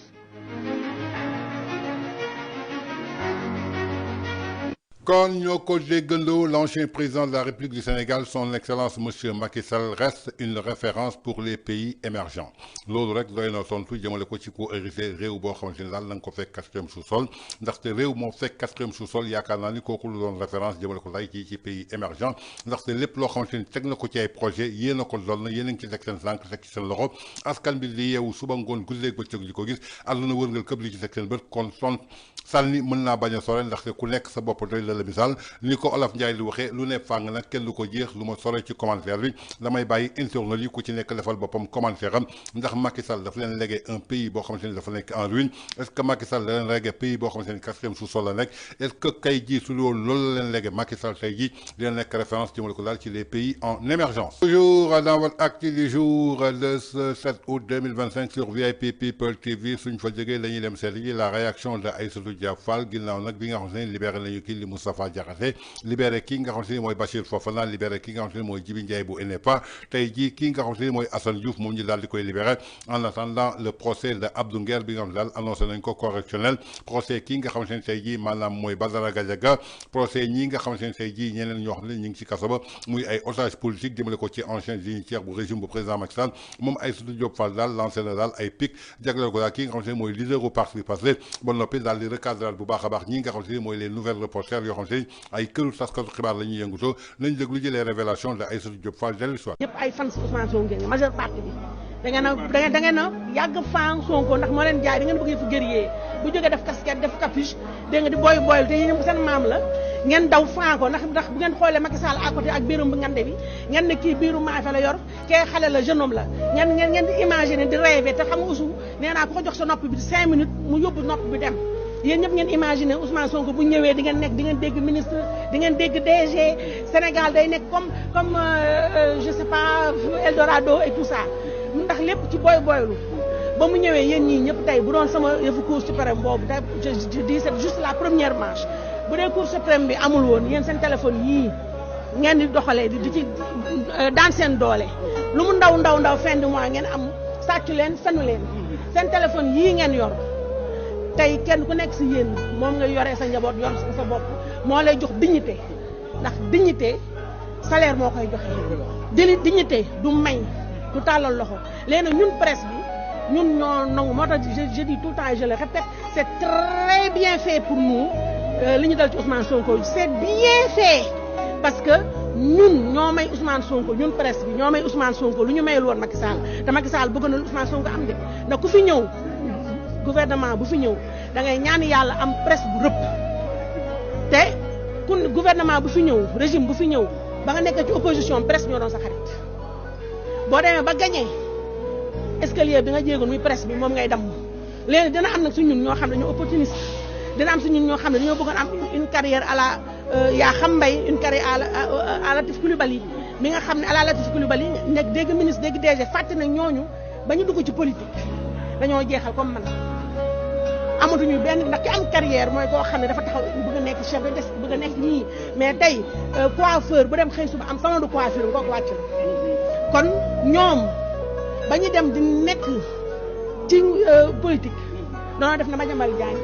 Kon ñoo ko déggandoo, l'ancien président de la République du Sénégal, son excellence monsieur Macky Sall, reste une référence pour les pays émergents. loolu rek doy na tontu jëmale ko ci ko hérité réew boo xamante ni daal na nga ko fekk 4e sous-sol ndaxte réew moo fekk 4e sous-sol yaakaar naa ni kooku lu doon référence jëmale ko lay ci pays émergents ndaxte lépp loo xamante ni teg na ko ci ay projet yéen a ko doon na yéen a ngi ci teg seen sànq teg ci seen loxo askan bi di yeewu suba ngoon guddeeg bëccëg di ko gis àdduna wërngal këpp li ci teg seen bët kon son sànni mën naa bañ a sore ndaxte ku nekk sa bopp doy la misaal ni ko Olaf Ndiaye di waxee lu ne fàng nag kenn du ko jeex lu ma sore ci commentaire bi damay bàyyi internautes yi ku ci nekk defal boppam commentaire am ndax Macky Sall dafa leen légué un pays boo xamante ni dafa nekk en ruine est-ce que Macky Sall da leen légué pays boo xamante ni 4e sous-sol la nekk est-ce que kay ji su loolu loolu la leen légué Macky Sall tey ji dina nekk référence jëmale ko daal ci les pays en émergence. Toujours dans votre acte du jour de ce 7 août 2025 sur VIP People TV suñ fa jógee la ñuy dem seet yi la réaction de Aïssatou Diop Fall ginnaaw nag bi nga xamante ne libéré nañu kii li Moustapha Diakhaté libéré kii nga xamante ni mooy Bachir Fofana libéré kii nga xamante ni mooy Djibi Ndiaye bu ENEPA tey jii kii nga xamante ni mooy Assane Diouf moom ñu daal di koy libéré en attendant le procès de Abdou Nguer bi nga xam ne daal annoncé nañ ko correctionnel procès kii nga xamante ni tey jii maanaam mooy Badara Gadiaga procès ñii nga xamante ni tey jii ñeneen ñoo xam ne ñu ngi ci kaso ba muy ay otage politique jëmale ko ci ancien dignitaire bu régime bu président Macky Sall moom Aïssatou Diop Fall daal lancé na daal ay pic jagleel ko daal kii nga xamante ni mooy leader au parti Pastef ba noppi daal di recadrer bu baax a baax ñi nga xamante ni mooy les nouvelles reporters yoo xamante ni ay këru taskatu xibaar la ñuy yëngutoo nañ déglu ji les révélations de Aïssatou Diop Fall dellu soir ñëpp ay fans Ousmane Sonko ngeen majeure partie bi da ngeen a yàgg fan Sonko ndax moo leen jaay da ngeen bëgg fu guerrier bu jógee def casquette def capuche dégg nga di boyul te yéen seen maam la ngeen daw fan ko ndax bu ngeen xoolee Macky Sall à côté ak biirum bi ngande bi ngeen ne kii biiru maafe la yor kee xale la jeune homme la ngeen di imaginer di rêver te xam nga Ousou nee naa ku ko jox sa nopp bi 5 minutes mu yóbbu nopp bi dem yéen ñëpp ngeen imaginer Ousmane Sonko bu ñëwee di ngeen nekk di ngeen dégg ministre di ngeen dégg DG Sénégal day nekk comme je sais pas Eldorado et tout ça ndax lépp ci boylu ba mu ñëwee yéen ñii ñëpp tey bu doon sama yëfu Cour suprême boobu tey je dis c'est juste la première marche bu dee Cour suprême bi amul woon yéen seen téléphone yii ngeen di doxalee di ci daan seen doole lu mu ndaw fin du mois ngeen am sàccu leen fenu leen seen téléphone yii ngeen yor tey kenn ku nekk si yéen moom nga yoree sa njaboot yor sa bopp moo lay jox dignité ndax dignité salaire moo koy joxe dignité du may du tàllal loxo léegi nag ñun presse bi ñun ñoo nangu moo tax je dis tout le temps et je le répète c'est très bien fait pour nous li ñu dal ci Ousmane Sonko c'est bien fait parce que ñun ñoo may Ousmane Sonko ñun presse bi ñoo may Ousmane Sonko lu ñu mayul woon Macky Sall te Macky Sall bëgg na lu Ousmane Sonko am de ndax ku fi ñëw gouvernement bu fi ñëw da ngay ñaan yàlla am presse bu rëpp te kun gouvernement bu fi ñëw régime bu fi ñëw ba nga nekk ci opposition presse ñoo doon sa xarit boo demee ba gagné escalier bi nga jéegoon muy presse bi moom ngay damm léegi dina am nag su ñun ñoo xam ne dañoo opportuniste dina am su ñun ñoo xam ne dañoo bëggoon am une carrière à la yaa xam mbay une carrière à Latif Coulibaly mi nga xam ne à la Latif Coulibaly nekk dégg ministre dégg DG fàtte na ñooñu ba ñu dugg ci politique dañoo jeexal comme man amatuñu benn ndax ki am carrière mooy koo xam ne dafa taxaw bëgg a nekk chef de desk bëgg a nekk ñii mais tey coiffeur bu dem xëy suba am salon de coiffure kooku wàcc na kon ñoom ba ñu dem di nekk ci politique doona def na Madiambal Diagne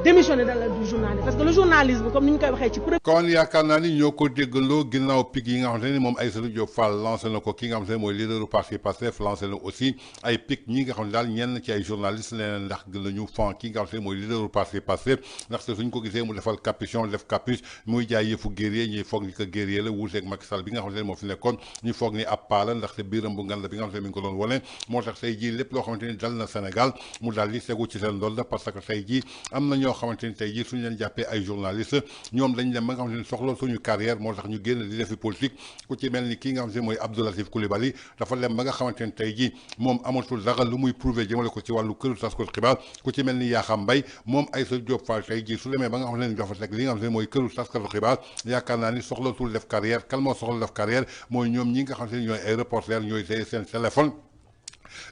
démissionné dans le journalisme parce que le journalisme comme ni ñu koy waxee ci kon yaakaar naa ni ñoo ko déggandoo ginnaaw pic yi nga xamante ni moom Aïssatou Diop Fall lancé na ko ki nga xamante ne mooy leaderu parti Pastef lancé na aussi ay pic ñi nga xam ne daal ñenn ci ay journalistes leneen ndax gën nañu fan ki nga xamante ne mooy leaderu parti Pastef ndaxte suñ ko gisee mu defal capuchon def capuche muy jaay yëfu guerrier ñuy foog ni que guerrier la wuuteeg Macky Sall bi nga xamante ne moo fi nekkoon ñu foog ni ab paa la ndaxte biiram bu ngan la bi nga xamante ne mi ngi ko doon wane moo tax tey jii lépp loo xamante ni dal na Sénégal mu daal di tegu ci seen ndodd parce que tey jii am na ñoo xamante ni tey jii suñu leen jàppee ay journaliste ñoom dañ dem ba nga xamante ni soxla suñu carrière moo tax ñu génn di defi politique ku ci mel ni kii nga xamante ne mooy Abdou Latif Coulibaly dafa dem ba nga xamante ni tey jii moom amatul dara lu muy prouver jëmale ko ci wàllu këru taskatu xibaar ku ci mel ni Yakham Mbaye moom Aïssatou Diop Fall tey jii su demee ba nga xamante ni dafa teg li nga xamante ne mooy këru taskatu xibaar yaakaar naa ni soxlatul def carrière kan moo soxla def carrière mooy ñoom ñi nga xamante ni ñooy ay reporter ñooy tey seen téléphone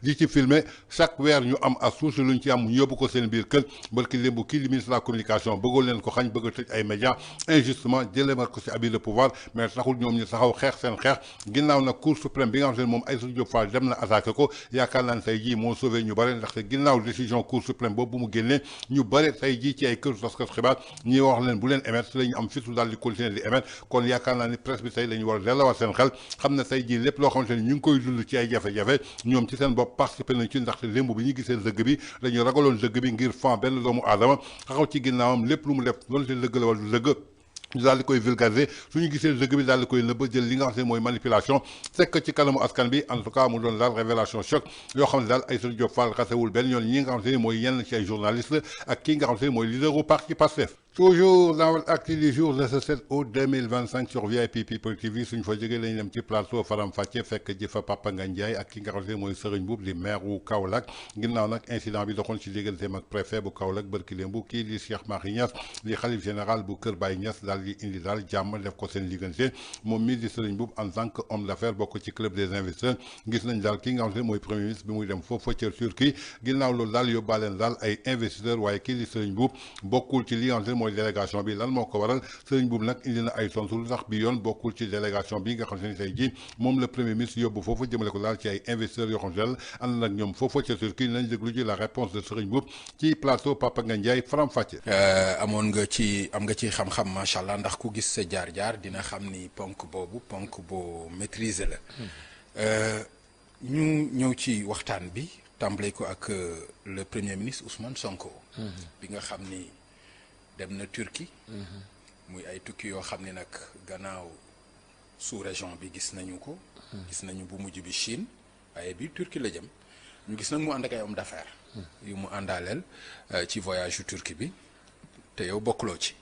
di ci filmer chaque weer ñu am as suusi luñ ci am ñu yóbbu ko seen biir kër barki lémbu kii di ministre de la communication bëggoon leen ko xañ bëgg a tëj ay médias injustement jëlemat ko ci abus de pouvoir mais taxul ñoom ñu taxaw xeex seen xeex ginnaaw nag cour suprême bi nga xam ne moom Aïssatou Diop Fall dem na attaqué ko yaakaar naa ne tey jii moo sauvé ñu bëri ndaxte ginnaaw décision cour suprême boobu bu mu génnee ñu bëri tey jii ci ay kër taskatu xibaar ñi wax leen bu leen émettre si la ñu am fitu daal di continuer di émettre kon yaakaar naa ni presse bi tey la ñu war a delluwaat seen xel xam ne tey jii lépp loo xamante ni ñu ngi koy dund ci ay jafe-jafe ñoom ci seen bopp participé nañ ci ndaxte lémb bi ñu gisee dëgg bi dañu ragaloon dëgg bi ngir fan benn doomu aadama taxaw ci ginnaawam lépp lu mu def loolu te dëgg la wala du dëgg ñu daal di koy vulgariser suñu gisee dëgg bi daal di koy nëbb jël li nga xam ne mooy manipulation fekk ci kanamu askan bi en tout cas mu doon daal révélation choc yoo xam ne daal Aïssatou Diop Fall xasewul benn yoon ñi nga xam ne mooy yenn ci ay journaliste ak kii nga xam ne mooy leaderu parti Pastef toujours dans l'actu du jour de ce 7 août 2025 sur VIP People TV suñ fa jógee lañu dem ci plateau Faram Facce fekk ji fa Papa Ngagne Ndiaye ak ki nga xam ne mooy Serigne Mboup di maire wu Kaolack ginnaaw nag incident bi doxoon ci digganteem ak préfet bu Kaolack barki démb kii di Cheikh Mahi Niass di xalif général bu Kër Baye Niass daal di indi daal jàmm def ko seen diggante moom mii di Serigne Mboup en tant que homme d'affaires bokk ci club des investisseurs gis nañ daal ki nga xam ne mooy premier ministre bi muy dem foofu ca Turquie ginnaaw loolu daal yóbbaaleen daal ay investisseurs waaye kii di Serigne Mboup bokkul ci li nga xam ne mooy délégation bi lan moo ko waral Serigne Mboup nag indi na ay tontu lu tax bi yoon bokkul ci délégation bi nga xam ne tey jii moom le premier ministre yóbbu foofu jëmale ko daal ci ay investisseurs yoo xam ne daal ànd nag ñoom foofu ca Turquie nañ déglu ji la réponse de Serigne Mboup ci plateau Papa Ngagne Ndiaye Faram Facce. am nga ci xam-xam macha allah ndax ku gis sa jaar-jaar dina xam ni ponk boobu ponk boo maîtriser la ñu ñëw ci waxtaan bi tàmbale ko ak le premier ministre Ousmane Sonko. bi nga xam ni dem na Turquie. muy ay tukki yoo xam ne nag gannaaw sous région bi gis nañu ko. gis nañu bu mujj bi Chine waaye bi Turquie la jëm ñu gis nag mu ànd ak ay homme d'affaires. yu mu àndaaleel ci voyage yu Turquie bi te yow bokkuloo ci.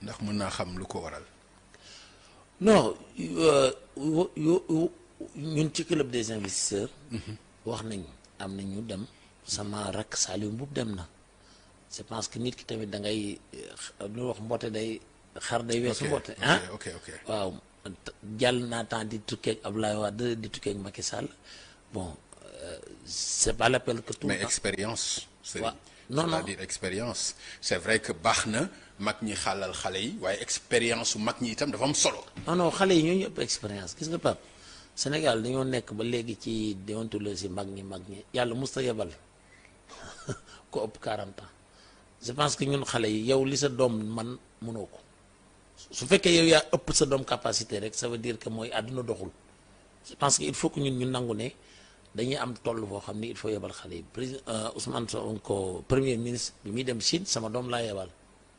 ndax mën naa xam lu ko waral. non ñun ci club des investisseurs. wax nañ am na ñu dem sama rakk Saliou Mboup dem na. je pense que nit ki tamit da ngay lu wax mboote day xar day weesu mboote ah waaw jàll naa temps di tukkeeg Abdoulaye Wade di tukkeeg Macky Sall bon c'est pas l'appel que tout mais expérience non c'est-à-dire expérience c'est vrai que baax na mag ñi xàllal xale yi waaye expérience su mag ñi itam dafa am solo non xale yi ñoo ñu ëpp expérience gis nga Pape Sénégal dañoo nekk ba léegi ci déontologie mag ñi yàlla musta yebal ko ëpp 40 ans je pense que ñun xale yi yow li sa doom man mënoo ko su fekkee yow yaa ëpp sa doom capacité rek ça veut dire que mooy àdduna doxul je pense que il faut que ñun ñu nangu ne dañuy am toll boo xam ni il faut yebal xale yi président Ousmane Sonko premier ministre bi muy dem Chine sama doom laa yebal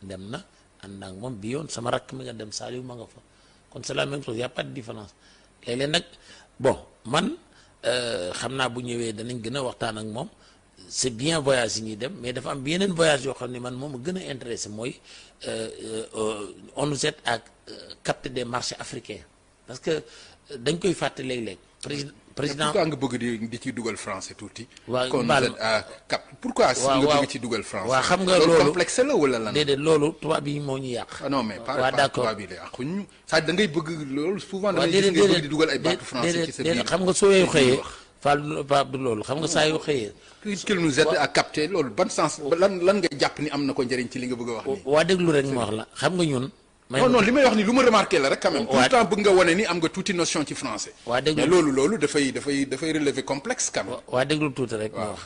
dem na ànd ak moom bi yoon sama rakk mi nga dem Saliou ma nga fa kon c'est la même chose y a pas de différence léeg-léeg nag bon man xam naa bu ñëwee danañ gën a waxtaan ak moom c'est bien voyage yi ñuy dem mais dafa am yeneen voyage yoo xam ne man moom a gën a intéressé mooy on nous aide à capter des marchés africains parce que dañ koy fàtte léeg-léeg président pourquoi nga bëgg di ci dugal français tuuti. waaw kon pourquoi nga bëgg ci dugal français. waaw xam nga loolu complexe la wala lan. déedéet loolu tubaab yi moo ñu yàq. non mais pas tubaab yi de yàquñu. ça da ngay bëgg loolu souvent. da ngay gis nga bëgg di dugal ay baatu français ci sa biir. xam nga soo yoo xëyee. Fall Pape du loolu xam nga saa yoo xëyee. qu'il nous aide à capter loolu ban sens lan nga jàpp ni am na ko njëriñ ci li nga bëgg a wax nii. waa déglu rek ma wax la xam nga ñun. non li may wax ni lu ma remarqué la rek quand même. tout le temps bëgg nga wane ni am nga tuuti notion ci français. waa déglu mais loolu dafay relever complexe quand même. waa déglu tuuti rek. ma wax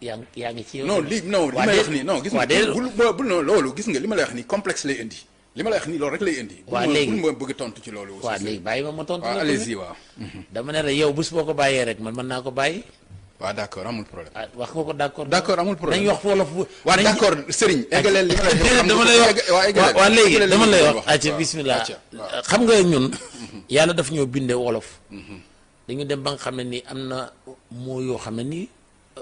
yaa ngi ci yow. non li may wax nii non gis nga bul loolu gis nga li ma lay wax nii complexe lay indi. li ma lay wax nii loolu rek lay indi. waa léegi bul ma bëgg tontu ci loolu. waa léegi bàyyi ma tontu la. allez-y waaw. dama ne la yow bés boo ko bàyyee rek man mën naa ko bàyyi. waaw d'accord amul problème. wax nga ko d'accord. d'accord amul problème nañ wax wolof. waaw d'accord Serigne. eggaleel li ma lay wax dama lay wax waa léegi dama lay wax. acca bismillah xam nga ñun. yàlla daf ñoo bindee wolof. dañu dem ba nga xam ne nii am na moo yoo xam ne nii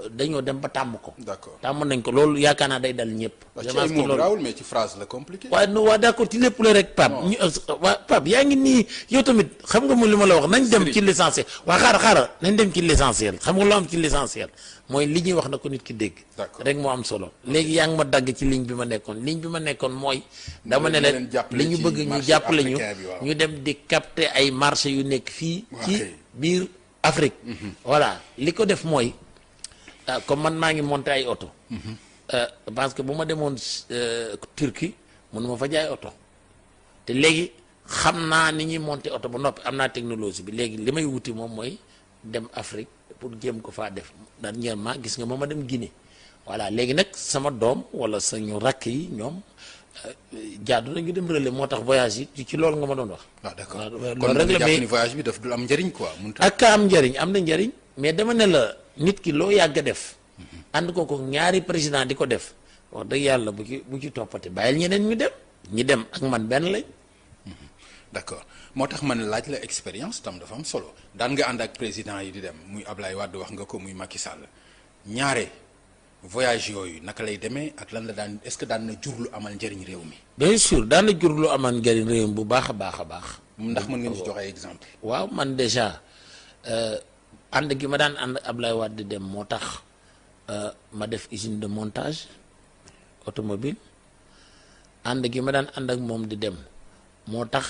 dañoo dem ba tàmm ko. d'accord tàmm nañ ko loolu yaakaar naa day dal ñëpp. je pense que loolu mais ci phrase la compliqué. waaye no waa d'accord ci lépp la rek Pape. waa Pape yaa ngi nii yow tamit xam nga mu li ma la wax nañ dem ci l'essentiel. waa xaaral nañ dem ci l'essentiel xam nga loo am ci l'essentiel mooy li ñuy wax na ko nit ki dégg. rek moo am solo. léegi yaa ngi ma dagg ci ligne bi ma nekkoon mooy. dama ne leen li ñu bëgg ñu jàppale ñu dem di capter ay marché yu nekk fii. ci biir Afrique. voilà li ko def mooy. comme man maa ngi monter ay oto. parce que bu ma demoon Turquie mënuma fa jaay oto te léegi xam naa ni ñuy monter oto ba noppi am naa technologie bi léegi li may wuti moom mooy dem Afrique pour jéem ko faa def dernièrement gis nga ma dem Guinée voilà léegi nag sama doom wala sañu rakk yi ñoom jaadu na ñu dem relais moo tax voyage yi ci loolu nga ma doon wax. waaw d'accord loolu rek la mais ni voyage bi daf dul am njëriñ quoi. ak am njëriñ am na njëriñ mais dama ne la. nit ki loo yàgg a def ànd ko ñaari président di ko def wax dëgg yàlla bu ci toppate bàyyil ñeneen ñu dem ak man benn lañ. d'accord moo tax man laaj la expérience tam dafa am solo daan nga ànd ak président yi di dem muy Ablaye Wade wax nga ko muy Macky Sall ñaare voyage yooyu naka lay demee ak lan la daan est-ce que daan na jur lu amal njëriñ réew mi. bien sûr daan na jur lu amal njëriñ réew mi bu baax a baax a baax. ndax mën ngeen ci joxe exemple. waaw man déjà. ànd gi ma daan ànd Ablaye Wade di dem moo tax ma def usine de montage automobile ànd gi ma daan ànd ak moom di dem moo tax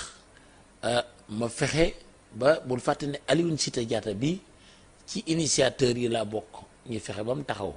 ma fexe ba bul fàtte ne Aline Sitoé Diatta bi ci initiateur yi laa bokk ñu fexe ba mu taxaw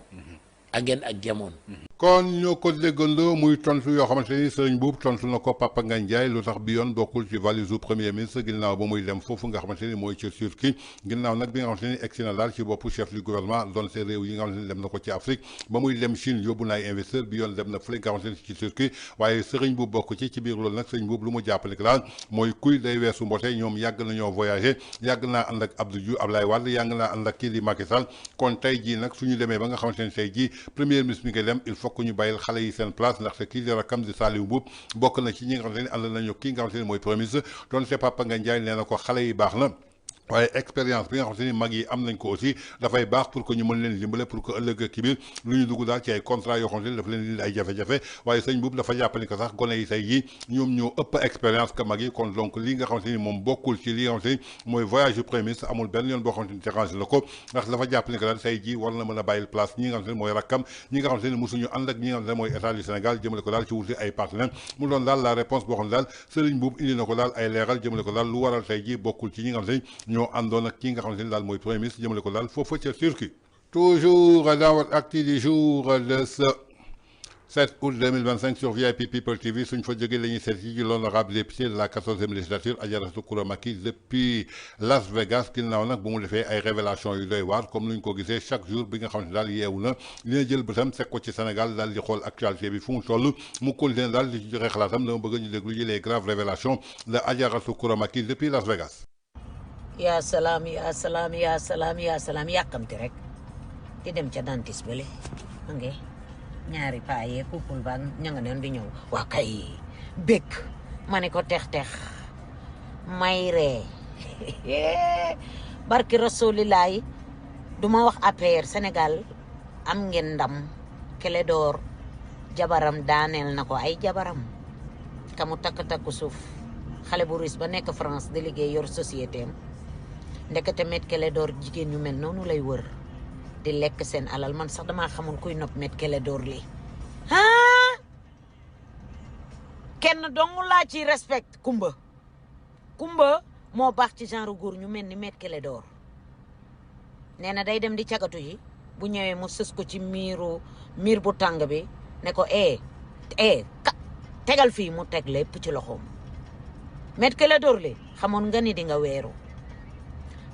ageen ak jamono. kon ñoo ko déggandoo muy tontu yoo xamante ni sëriñ buub tontu na ko Papa Ngagne Ndiaye lu tax bi yoon bokkul ci valise du premier ministre ginnaaw ba muy dem foofu nga xamante ni mooy ci Turquie ginnaaw nag bi nga xamante ni egsi na daal ci boppu chef du gouvernement doon see réew yi nga xamante ni dem na ko ci Afrique ba muy dem Chine yóbbu na ay investisseur bi yoon dem na fële nga xamante ni ci Turquie waaye sëriñ buub bokk ci biir loolu nag sëriñ buub lu mu jàppale ko daal mooy kuy day weesu mbote ñoom yàgg nañoo voyagé yàgg naa ànd ak Abdou Diouf Ablaye Wade yàgg naa ànd ak kii di Macky Sall kon tey jii nag suñu demee ba nga xamante ni tey jii premier ministre mi ngay dem il faut que ñu bàyyil xale yi seen place ndaxte kii di rakam di Saliou Mboup bokk na ci ñi nga xamante ni ànd nañu kii nga xamante ni mooy premier ministre doon c'est Papa Ngagne Ndiaye nee na ko xale yi baax na waaye expérience bi nga xamante ni mag yi am nañ ko aussi dafay baax pour que ñu mën leen dimbale pour que ëllëg ki biir lu ñu dugg daal ci ay contrat yoo xamante ni dafa leen indi ay jafe-jafe waaye sëñ Mboup dafa jàppale ko sax gone yi tey jii ñoom ñoo ëpp expérience que mag yi kon donc li nga xamante ni moom bokkul ci li nga xamante ni mooy voyage yu premier ministre amul benn yoon boo xamante ni dérangé la ko ndax dafa jàppale ko daal tey jii war na mën a bàyyil place ñi nga xamante ni mooy rakkam ñi nga xamante ni mosuñu ànd ak ñi nga xamante ni mooy état du Sénégal jëmale ko daal ci wuti ay partenaires mu doon daal la réponse boo xam ne daal Serigne Mboup indi na ko daal ay leeral jëmale ko daal lu waral tey jii bokkul ci ñi nga xamante ni ñoo àndoon ak nga xamante ni daal mooy premier ministre jëmale ko daal foofu ca Turquie. Toujours dans votre actu du jour de ce 7 août 2025 sur VIP People TV suñ fa jógee la ñuy seet ci l'honorable député de la 14e législature Adjaratou Coura Macky depuis Las Vegas ginnaaw nag bu mu defee ay révélation yu doy waar comme nuñ ko gisee chaque jour bi nga xamante ni daal yeewu na dina jël bëtam teg ko ci Sénégal daal di xool actualité bi fu mu toll mu continué daal di ci joxe xalaatam dama bëgg ñu déglu ji les graves révélations de Adjaratou Coura Macky depuis Las Vegas. yaa salaam yaa salaam yaa salaam yaa salaam yàkkamti rek di dem ca dentiste bële ma ñaari paa yee couple ba ña nga neen di ñëw waa kay békk ma ne ko tex may ree barki rasulilaay duma wax APR Sénégal am ngeen ndam Clédor jabaram daaneel na ko ay jabaram kamu takk suuf xale bu russe ba nekk France di liggéey yor société am ndekete met Clédor jigéen ñu mel noonu lay wër di lekk seen alal man sax damaa xamul kuy nopp met Clédor li kenn dong laa ci respect kumba moo baax ci genre góor ñu mel ni met Clédor nee na day dem di cagatu yi bu ñëwee mu sës ko ci miir bu tàng bi ne ko tegal fii mu teg lépp ci loxoom met Clédor li xamoon nga ni di nga weeru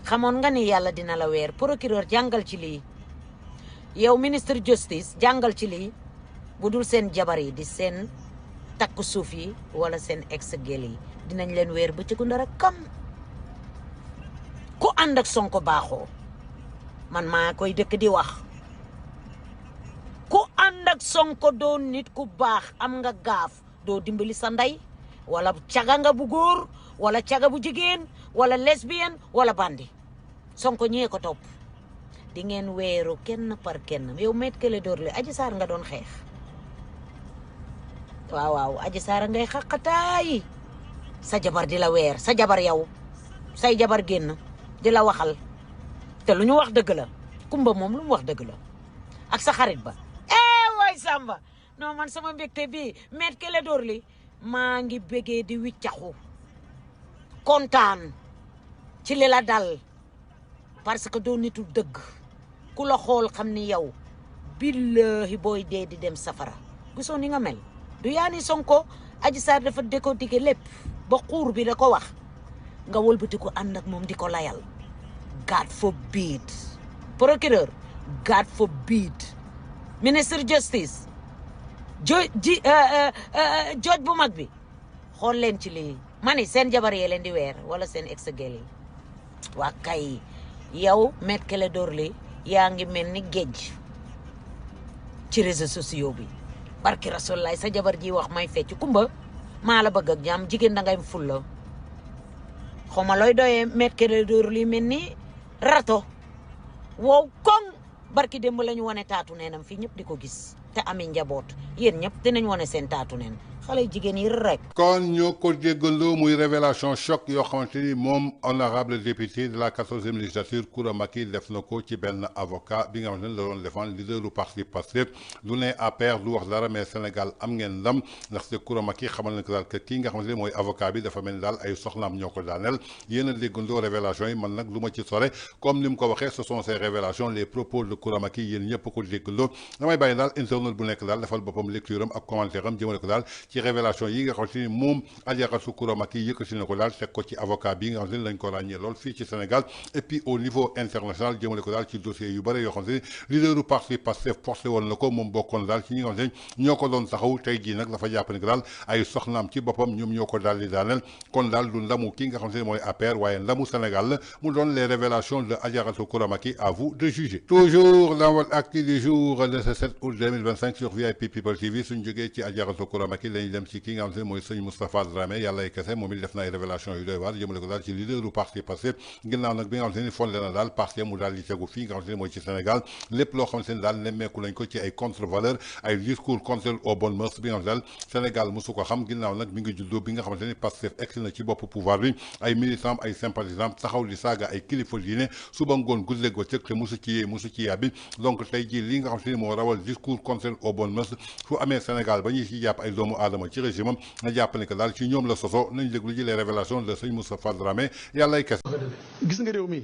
xamoon nga ni yàlla dina la weer procureur jàngal ci lii yow ministre justice jàngal ci lii bu dul seen jabar yi di seen takk suuf yi wala seen ex gel yi dinañ leen weer ba ci ku ndara kam ku ànd ak Sonko baaxoo man maa koy dëkk di wax ku ànd ak Sonko doon nit ku baax am nga gaaf doo dimbali sa ndey wala caga nga bu góor wala caga bu jigéen wala lesbienne wala bandi Sonko ñee ko topp di ngeen weeru kenn par kenn yow met Clédor li Adji Sarr nga doon xeex waaw Adji Sarr ngay xaqataay sa jabar di la weer sa jabar yow say jabar génn di la waxal te lu ñu wax dëgg la kumba moom lu mu wax dëgg la ak sa xarit ba waay Samba non man sama mbégte bii met Clédor li maa ngi bégee di wiccaxu kontaan ci li la dal parce que doo nitu dëgg ku la xool xam ni yow billahi booy dee di dem safara gisoo ni nga mel du yaa ni Sonko Adji Sarr dafa décortiquer lépp ba xuur bi da ko wax nga wëlbati ko ànd ak moom di ko layal God forbid procureur God forbid ministre justice joj bu mag bi xool leen ci lii ma ni seen jabar yee leen di weer wala seen ex-gel yi waa kay yow met Clédor li yaa ngi mel ni géej ci réseaux sociaux bi barki rasulaay sa jabar ji wax may fecc kumba maa la bëgg ak jàmm jigéen da ngay fulla xawma looy doyee met Clédor li mel ni rato wow koŋ barki démb la ñu wane taatu neenam fii ñëpp di ko gis te ami njaboot yéen ñëpp dinañ wane seen taatu neen xale jigéen yi rek. kon ñoo ko déggandoo muy révélation choc yoo xamante ni moom honorable député de la 14e législature Coura Macky def na ko ci benn avocat bi nga xamante ne la doon défendre leader du parti Pastef lu ne APR du wax dara mais Sénégal am ngeen ndam ndaxte Coura Macky xamal na ko daal que kii nga xamante ne mooy avocat bi dafa mel ni daal ay soxnaam ñoo ko daaneel yéen a déggandoo révélation yi man nag lu ma ci sore comme ni mu ko waxee ce sont ces révélations les propos de Coura Macky yéen ñëpp ko déggandoo damay bàyyi daal internaute bu nekk daal defal boppam lecture am ak commentaire am jëmale ko daal ci révélation yi nga xamante ni moom Adjaratou Coura Macky yëkkati na ko daal teg ko ci avocat bi nga xamante ni lañ ko ràññee lool fii ci Sénégal et puis au niveau international jëmale ko daal ci dossier yu bëri yoo xamante ni leader du parti Pastef forcé woon na ko moom bokkoon daal ci ñi nga xamante ni ñoo ko doon taxaw tey jii nag dafa jàpp ne que daal ay soxnaam ci boppam ñoom ñoo ko daal di daaneel kon daal du ndamu ki nga xamante ni mooy APR waaye ndamu Sénégal la mu doon les révélations de Adjaratou Coura Macky à vous de juger toujours dans votre acte du jour de ce 7 août 2025 sur VIP People TV suñ jógee ci Adjaratou Coura Macky lañu dem ci ki nga xamante ne mooy sëñ Moustapha Dramé yàlla ay kese moom it def na ay révélation yu doy waar jëmale ko daal ci leader du parti Pastef ginnaaw nag bi nga xamante ni fondé na daal parti mu daal di tegu fii nga xamante ne mooy ci Sénégal lépp loo xamante ni daal nemmeeku lañ ko ci ay contre valeur ay discours contraire aux bonnes mœurs bi nga xamante daal Sénégal mosu ko xam ginnaaw nag mi ngi juddoo bi nga xamante ni Pastef egsi na ci bopp pouvoir bi ay militants ay sympathisants taxaw di saaga ay kilifa diine suba ngoon guddeeg ba cëg te mosu ci yàbbi donc tey jii li nga xamante ni moo rawal discours contraire aux bonnes mœurs fu amee Sénégal ba ñuy ci jàpp ay doomu aadama ci régime am na jàpp ne que daal ci ñoom la soso nañ déglu ji les révélations de sëñ Moustapha Dramé yàlla ay kese. gis nga réew mi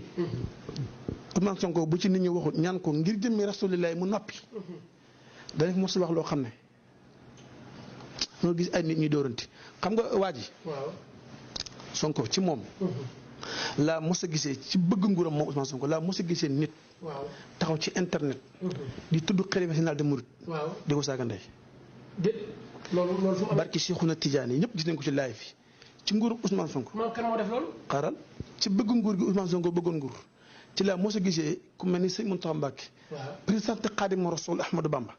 Ousmane Sonko bu ci nit ñi waxut ñaan ko ngir jëmmi rasulillahi mu noppi danañ mos wax loo xam ne moo gis ay nit ñuy dóoranti xam nga waa ji Sonko ci moom laa mos a gisee ci bëgg nguuram moom Ousmane Sonko laa mos a gisee nit taxaw ci internet di tudd xalifa général des mourides di ko saaga ndey loolu barki Cheikhouna Tidiane yi ñëpp gis nañ ko ci live fi ci nguuru Ousmane Sonko. kan moo def loolu. xaaral ci bëgg nguur gi Ousmane Sonko bëggoon nguur ci laa mos a gisee ku mel ni sëñ Mountakha Mbacké. waaw président Khadimou Rassoul Ahmadou Bamba.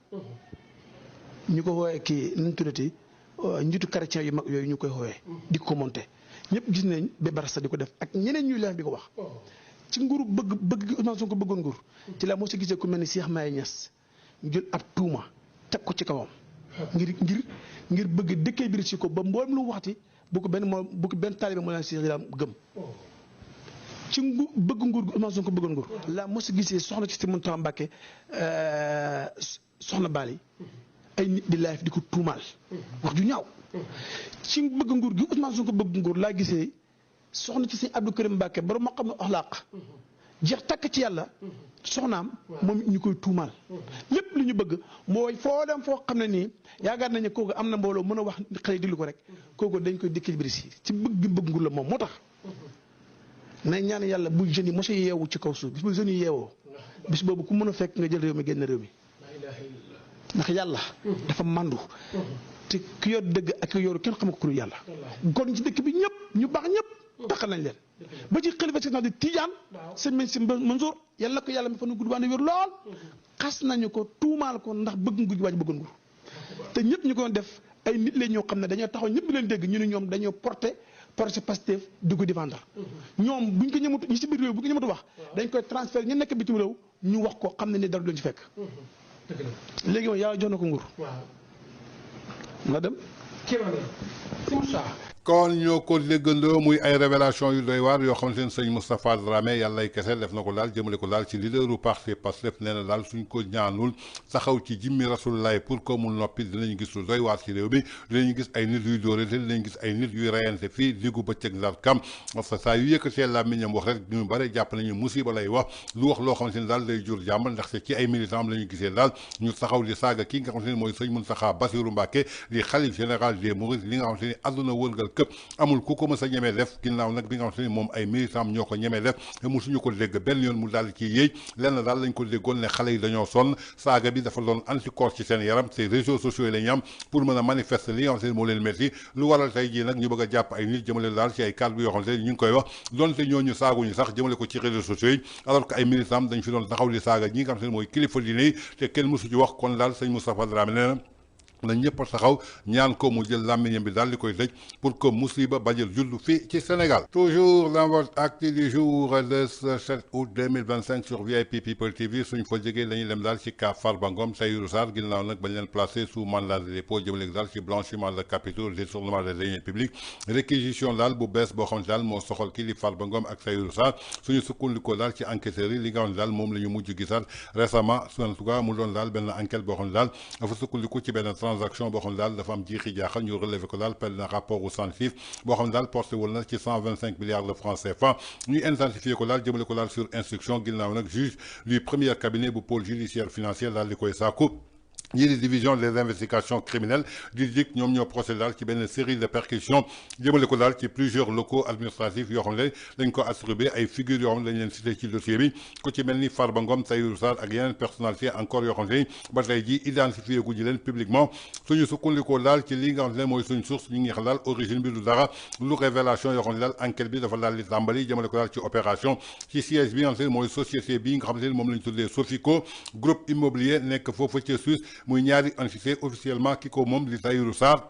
ñu ko woowee kii nu mu tuddati njiitu chrétien yu mag yooyu ñu koy woowee. di ko monté ñëpp gis nañ ba Barassa di ko def ak ñeneen ñuy leen di ko wax ci nguuru bëgg Ousmane Sonko bëggoon nguur ci la moo si gisee ku mel ni Cheikh Maye Niass ñu jël ab tuuma teg ko ci kawam ngir bëgg dëkkee biir si ko ba mboolem lu waxati bu ko benn taalibe moo leen Cheikh Ibrahima gëm ci bëgg nguur gu Ousmane Sonko bëggoon nguur la moo si gisee soxna ci si Mountakha Mbacké soxna Bali ay nit di live di ko tuumaal wax ju ñaaw ci bëgg nguur gi Ousmane Sonko bëgg nguur laa gisee soxna ci sëñ Abdou Karim Mbacké borom moo xam ne axlaaq jeex takk ci yàlla soxnaam moom ñu koy tuumaal lépp lu ñu bëgg mooy foo dem foo xam ne nii yaakaar nañu kooku am na mbooloo mën a wax xale yi diglu ko rek kooku dañ koy dikkil biri si ci bëgg nguur la moom moo tax nañ ñaan yàlla bu jeunes yi mos a yeewu ci kaw suuf bis bu jeunes yi yeewoo bis boobu ku mën a fekk nga jël réew mi génn réew mi ndax yàlla dafa màndu te ki yor dëgg ak ki yoru kenn xam ko ku yàlla kon ci dëkk bi ñëpp ñu baax ñëpp taxal nañ leen ba ci xalifa si di Tijaan sëñ si Mansour yàlla ko yàlla mi fa nu gudd waane wér lool xas nañu ko tuumaal ko ndax bëgg nguur gi waaj bëggoon nguur te ñëpp ñu ko def ay nit la ñoo xam ne dañoo taxaw ñëpp di leen dégg ñu ne ñoom dañoo porté Pastef di ko défendre ñoom buñ ko ñëmatu ñi si biir réew bu ko ñëmatu wax dañ koy transfert ñu nekk bitim réew ñu wax ko xam ne ni dara du leen ci fekk léegi moom yàlla jox na ko nguur nga dem kon ñoo ko déggandoo muy ay révélation yu doy waar yoo xamante ne sëñ Moustapha Dramé yàllay kese def na ko daal jëmale ko daal ci leaderu parti Pastef nee na daal suñ ko ñaanul taxaw ci jimmi Rasulullaay pour que mu noppi dinañ gis lu doy waar ci réew mi dinañ gis ay nit yuy dóorante dinañ gis ay nit yuy reyante fii diggu bëccëg ndar kam parce que saa yu yëkkatee làmmiñam wax rek ñu bare jàpp nañu musiba lay wax lu wax loo xamante ne daal day jur jàmm ndaxte ci ay militant am la ñu gisee daal ñu taxaw di saaga kii nga xamante ne mooy sëñ Mountakha Bassirou Mbacké di xalif général des Mourides li nga xamante ne àdduna wërngal këpp amul ku ko mës a ñemee def ginnaaw nag bi nga xamante ni moom ay militant ñoo ko ñemee def te musuñu ko dégg benn yoon mu daal ci yéey lenn daal lañ ko déggoon ne xale yi dañoo sonn saaga bi dafa doon anticorps ci seen yaram te réseaux sociaux yi la ñu am pour mën a manifester li nga xamante ni moo leen métti lu waral tey jii nag ñu bëgg a jàpp ay nit jëmale daal ci ay kàddu yoo xamante ni ñu ngi koy wax donte ñooñu saaguñu sax jëmale ko ci réseaux sociaux yi alors que ay militant dañ fi doon taxaw di saaga ñi nga xamante ni mooy kilifa diine yi te kenn mësu ci wax kon daal sëñ Moustapha Dramé nee na na ñëpp taxaw ñaan ko mu jël làmmiñam bi daal di koy tëj pour que musiba bañ a judd fii ci Sénégal. Toujours dans votre acte du jour de ce 7 août 2025 sur VIP People TV suñ fa jógee dañuy dem daal ci cas Farba Ngom Tahirou Sarr ginnaaw nag bañ leen placé sous mandat de dépôt jëmale daal ci blanchiment de capitaux détournement des deniers publics réquisition daal bu bees boo xam ne daal moo soxal kii di Farba Ngom ak Tahirou Sarr suñu sukkandikoo daal ci enquêteurs yi li nga xam ne daal moom la ñu mujj gisaat récemment en tout cas mu doon daal benn enquête boo xam ne daal dafa sukkandiku ci benn transaction boo xam ne daal dafa am jiixi jaaxal ñu relevé ko daal benn rapport au sensitif boo xam ne daal porté wul na ci 125 milliards de francs CFA ñuy intensifié ko daal jëmale ko daal sur instruction ginnaaw nag juge du premier cabinet bu pôle judiciaire financier daal di koy sàkku ñii di division des investigations criminelles di DIC ñoom ñoo procédé daal ci benn série de perquisitions jëmale ko daal ci plusieurs locaux administratifs yoo xam ne dañ ko attribué ay figures yoo xam ne dañ leen cité ci dossier bi ku ci mel ni Farba Ngom Tahirou Sarr ak yeneen personnalité encore yoo xam ne ba tey ji identifié gu ji leen publiquement suñu sukkandikoo daal ci li nga xam ne mooy suñ source ñu ngi xam daal origine bi du dara lu révélation yoo xam ne daal enquête bi dafa daal di tàmbali jëmale ko daal ci opération ci siège bi nga xam ne mooy société bi nga xam ne moom la ñu tuddee Sofico groupe immobilier nekk foofu ci Suisse muy ñaari entité officiellement ki ko moom di Tahirou Sarr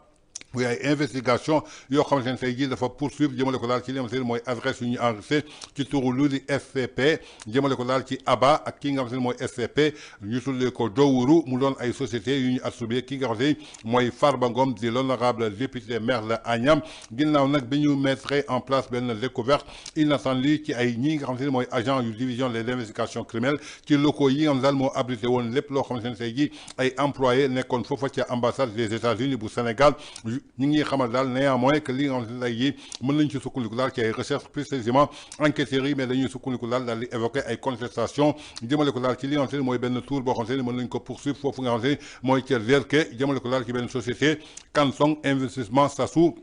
muy ay investigation yoo xamante ne tey jii dafa poursuivre jëmale ko daal ci li nga xamante ne mooy adresse yu ñu enregistré ci turu lu di SCP jëmale ko daal ci ABA ak ki nga xamante ne mooy SCP ñu tuddee ko Dowuru mu doon ay sociétés yu ñu attribué ki nga xamante ne mooy Farba Ngom di l'honorable député maire de Agnam ginnaaw nag bi ñu mettre en place benn découverte inattendue ci ay ñi nga xamante ne mooy agent yu division des investigations criminelles ci locaux yi nga xam daal moo abrité woon lépp loo xamante ne tey jii ay employés nekkoon foofa ca ambassade des États-Unis bu Sénégal ñu ngi xamal daal néanmoins que li nga xamante ne tey jii mën nañ ci sukkandiku daal ci ay recherche précisément enquêteurs yi mais dañuy sukkandiku daal daal di évoquer ay contestation jëmale ko daal ci li nga xamante ne mooy benn tour boo xamante ne mën nañ ko poursuivre foofu nga xamante ne mooy ca Derklé jëmale ko daal ci benn société Kansong investissement Sassou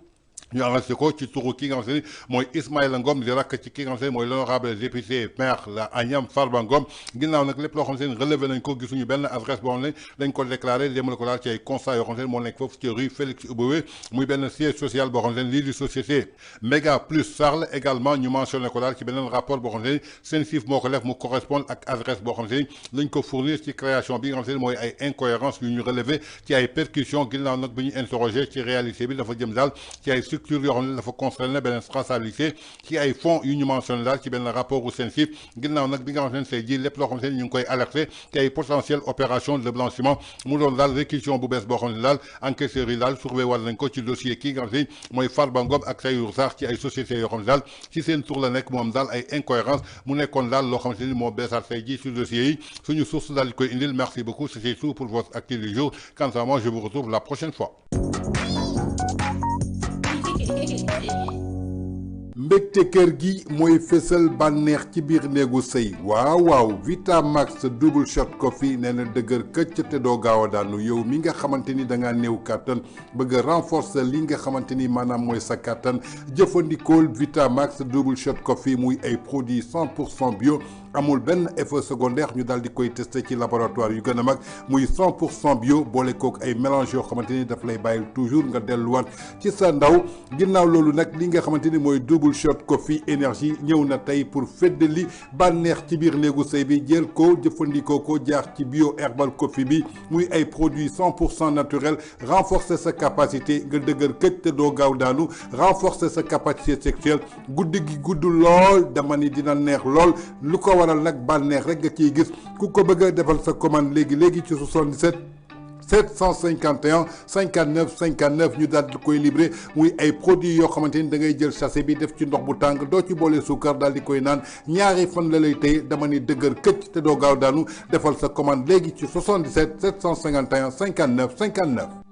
ñu enregistré ko ci turu ki nga xamante ne mooy Ismaïla Ngom di rakk ci ki nga xamante ne mooy l'honorable député maire la Agnam Farba Ngom ginnaaw nag lépp loo xamante ne relevé nañ ko gisuñu benn adresse boo xam ne dañ ko déclaré jëmale ko daal ci ay constat yoo xamante ne moo nekk foofu ci rue Félix Houphouët muy benn siège social boo xamante ne lii di société Méga Plus Sarl également ñu mentionné ko daal ci beneen rapport boo xamante ne Sentif moo ko def mu correspondre ak adresse boo xamante ne lañ ko fournir ci création bi nga xamante ne mooy ay incohérences yu ñu relevé ci ay percussions ginnaaw nag bi ñu interrogé ci réalité bi dafa jëm daal ci ay structure yoo xam ne dafa concerné beneen traçabilité ci ay fonds yu ñu mentionné daal ci benn rapport u Sensible ginnaaw nag bi nga xamante ne say ji lépp loo xamante ne ñu ngi koy alerté ci ay potentielle opération de blanchiment mu doon daal réquisition bu bees boo xam ne daal enquêteurs yi daal surveillé war nañ ko ci dossier kii nga xamante ni mooy Farba Ngom ak Tahirou Sarr ci ay sociétés yoo xam ne daal ci seen tur la nekk moom daal ay incohérence mu nekkoon daal loo xamante ni moo beesaat say ji sur dossier yi suñu source daal di koy indil merci beaucoup c'était tout pour votre actu du jour quant à moi je vous retrouve la prochaine fois. mbégte kër gi mooy fésal bànneex ci biir néegu sëy waaw waaw Vitamax double shot coffee nee na dëgër këcc te doo gaaw a daanu yow mi nga xamante ni da ngaa néew kàttan bëgg a renforcer li nga xamante ni maanaam mooy sa kàttan jëfandikool Vitamax double shot coffee muy ay produits 100% bio amul benn effet secondaire ñu daal di koy testé ci laboratoire yu gën a mag muy 100% bio boole kook ay mélange yoo xamante ni daf lay bàyyil toujours nga delluwaat ci sa ndaw ginnaaw loolu nag li nga xamante ni mooy double shot coffee énergie ñëw na tey pour feddali bànneex ci biir néegu sëy bi jël ko jëfandikoo ko jaar ci bio herbal coffee bi muy ay produits 100% naturel renforcer sa capacité nga dëgër këj te doo gaaw daanu renforcer sa capacité sexuelle guddi gi gudd lool dama ni dina neex lool lu ko waral nag bànneex rek nga ciy gis ku ko bëgg a defal sa commande léegi ci 77 751 59 59 ñu daal di koy livré muy ay produits yoo xamante ni da ngay jël sachet bi def ci ndox bu tàng doo ci boole suukar daal di koy naan ñaari fan la lay téye dama ni dëgër këcc te doo gaaw daanu defal sa commande léegi ci 77 751 59 59.